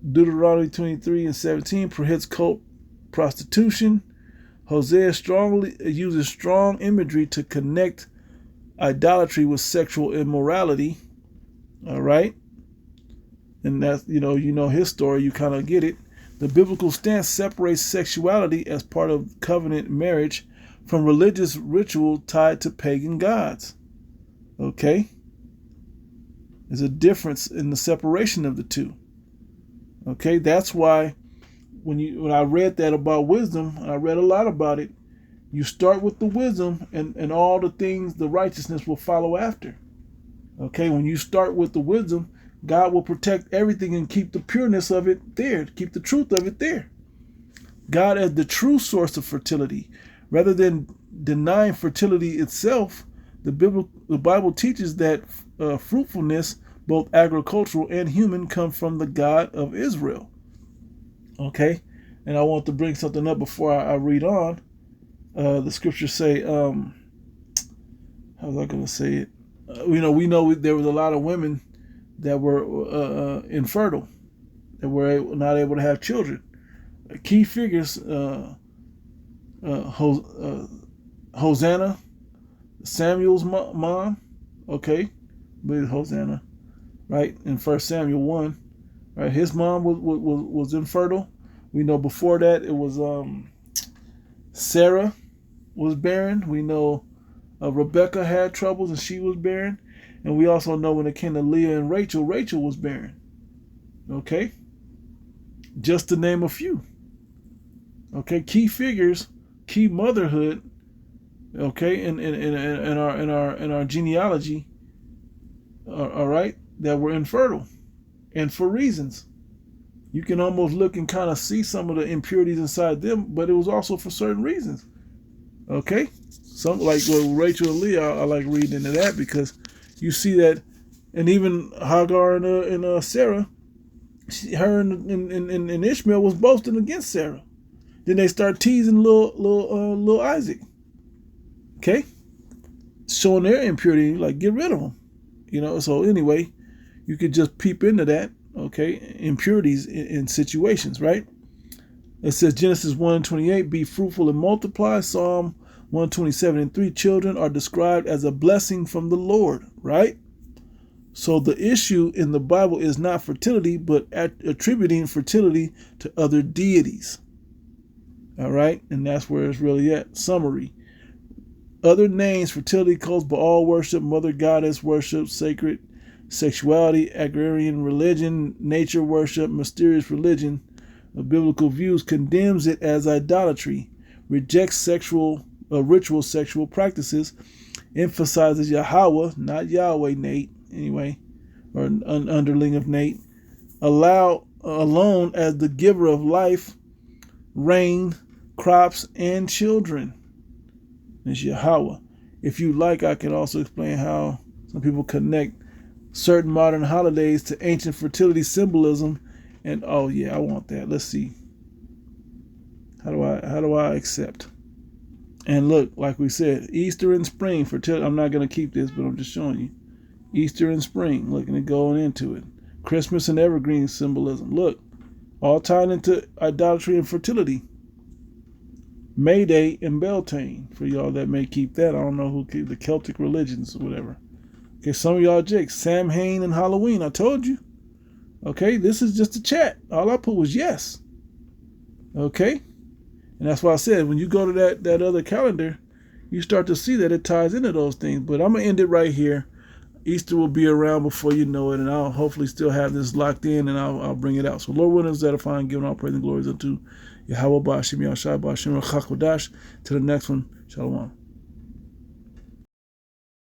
Deuteronomy 23:17 prohibits cult prostitution. Hosea strongly uses strong imagery to connect idolatry with sexual immorality. All right. And that's, you know his story, you kind of get it. The biblical stance separates sexuality as part of covenant marriage from religious ritual tied to pagan gods. Okay. There's a difference in the separation of the two. Okay. That's why when I read that about wisdom, I read a lot about it. You start with the wisdom and all the things, the righteousness will follow after. Okay, when you start with the wisdom, God will protect everything and keep the pureness of it there, keep the truth of it there. God as the true source of fertility. Rather than denying fertility itself, the Bible teaches that fruitfulness, both agricultural and human, come from the God of Israel. Okay? And I want to bring something up before I read on. The scriptures say, how was I going to say it? We know there was a lot of women that were infertile, that were not able to have children. Key figures, Hosanna, Samuel's mom, okay, but Hosanna, right, in 1 Samuel 1, right, his mom was infertile. We know before that it was Sarah was barren. We know Rebecca had troubles and she was barren. And we also know when it came to Leah and Rachel, Rachel was barren. Okay? Just to name a few. Okay, key figures, key motherhood, okay, in our genealogy, all right, that were infertile. And for reasons. You can almost look and kind of see some of the impurities inside them, but it was also for certain reasons. Okay? Some like Rachel and Leah, I like reading into that because you see that, and even Hagar and Sarah, her and Ishmael was boasting against Sarah. Then they start teasing little Isaac. Okay? Showing their impurity, like get rid of them. So anyway, you could just peep into that. Okay, impurities in situations, right? It says Genesis 1:28, be fruitful and multiply. Psalm 127:3, children are described as a blessing from the Lord, right? So the issue in the Bible is not fertility, but attributing fertility to other deities. All right, and that's where it's really at. Summary. Other names: fertility cults, Baal worship, mother goddess worship, sacred sexuality, agrarian religion, nature worship, mysterious religion of biblical views, condemns it as idolatry, rejects ritual sexual practices, emphasizes Yahweh, not Yahweh, Nate, anyway, or an underling of Nate, alone as the giver of life, rain, crops, and children. It's Yahweh. If you like, I can also explain how some people connect certain modern holidays to ancient fertility symbolism. And oh yeah, I want that. Let's see. How do I accept? And look, like we said, Easter and spring fertility. I'm not going to keep this, but I'm just showing you. Easter and spring, looking at going into it. Christmas and evergreen symbolism. Look, all tied into idolatry and fertility. May Day and Beltane, for y'all that may keep that. I don't know who keep the Celtic religions or whatever. Okay, some of y'all jakes. Samhain and Halloween, I told you. Okay, this is just a chat. All I put was yes. Okay? And that's why I said, when you go to that other calendar, you start to see that it ties into those things. But I'm going to end it right here. Easter will be around before you know it, and I'll hopefully still have this locked in, and I'll bring it out. So Lord willing, is edifying, giving all praise and glories unto Yahweh Ba'ashim Yahshai Ba'ashim Chakodash. To the next one, Shalom.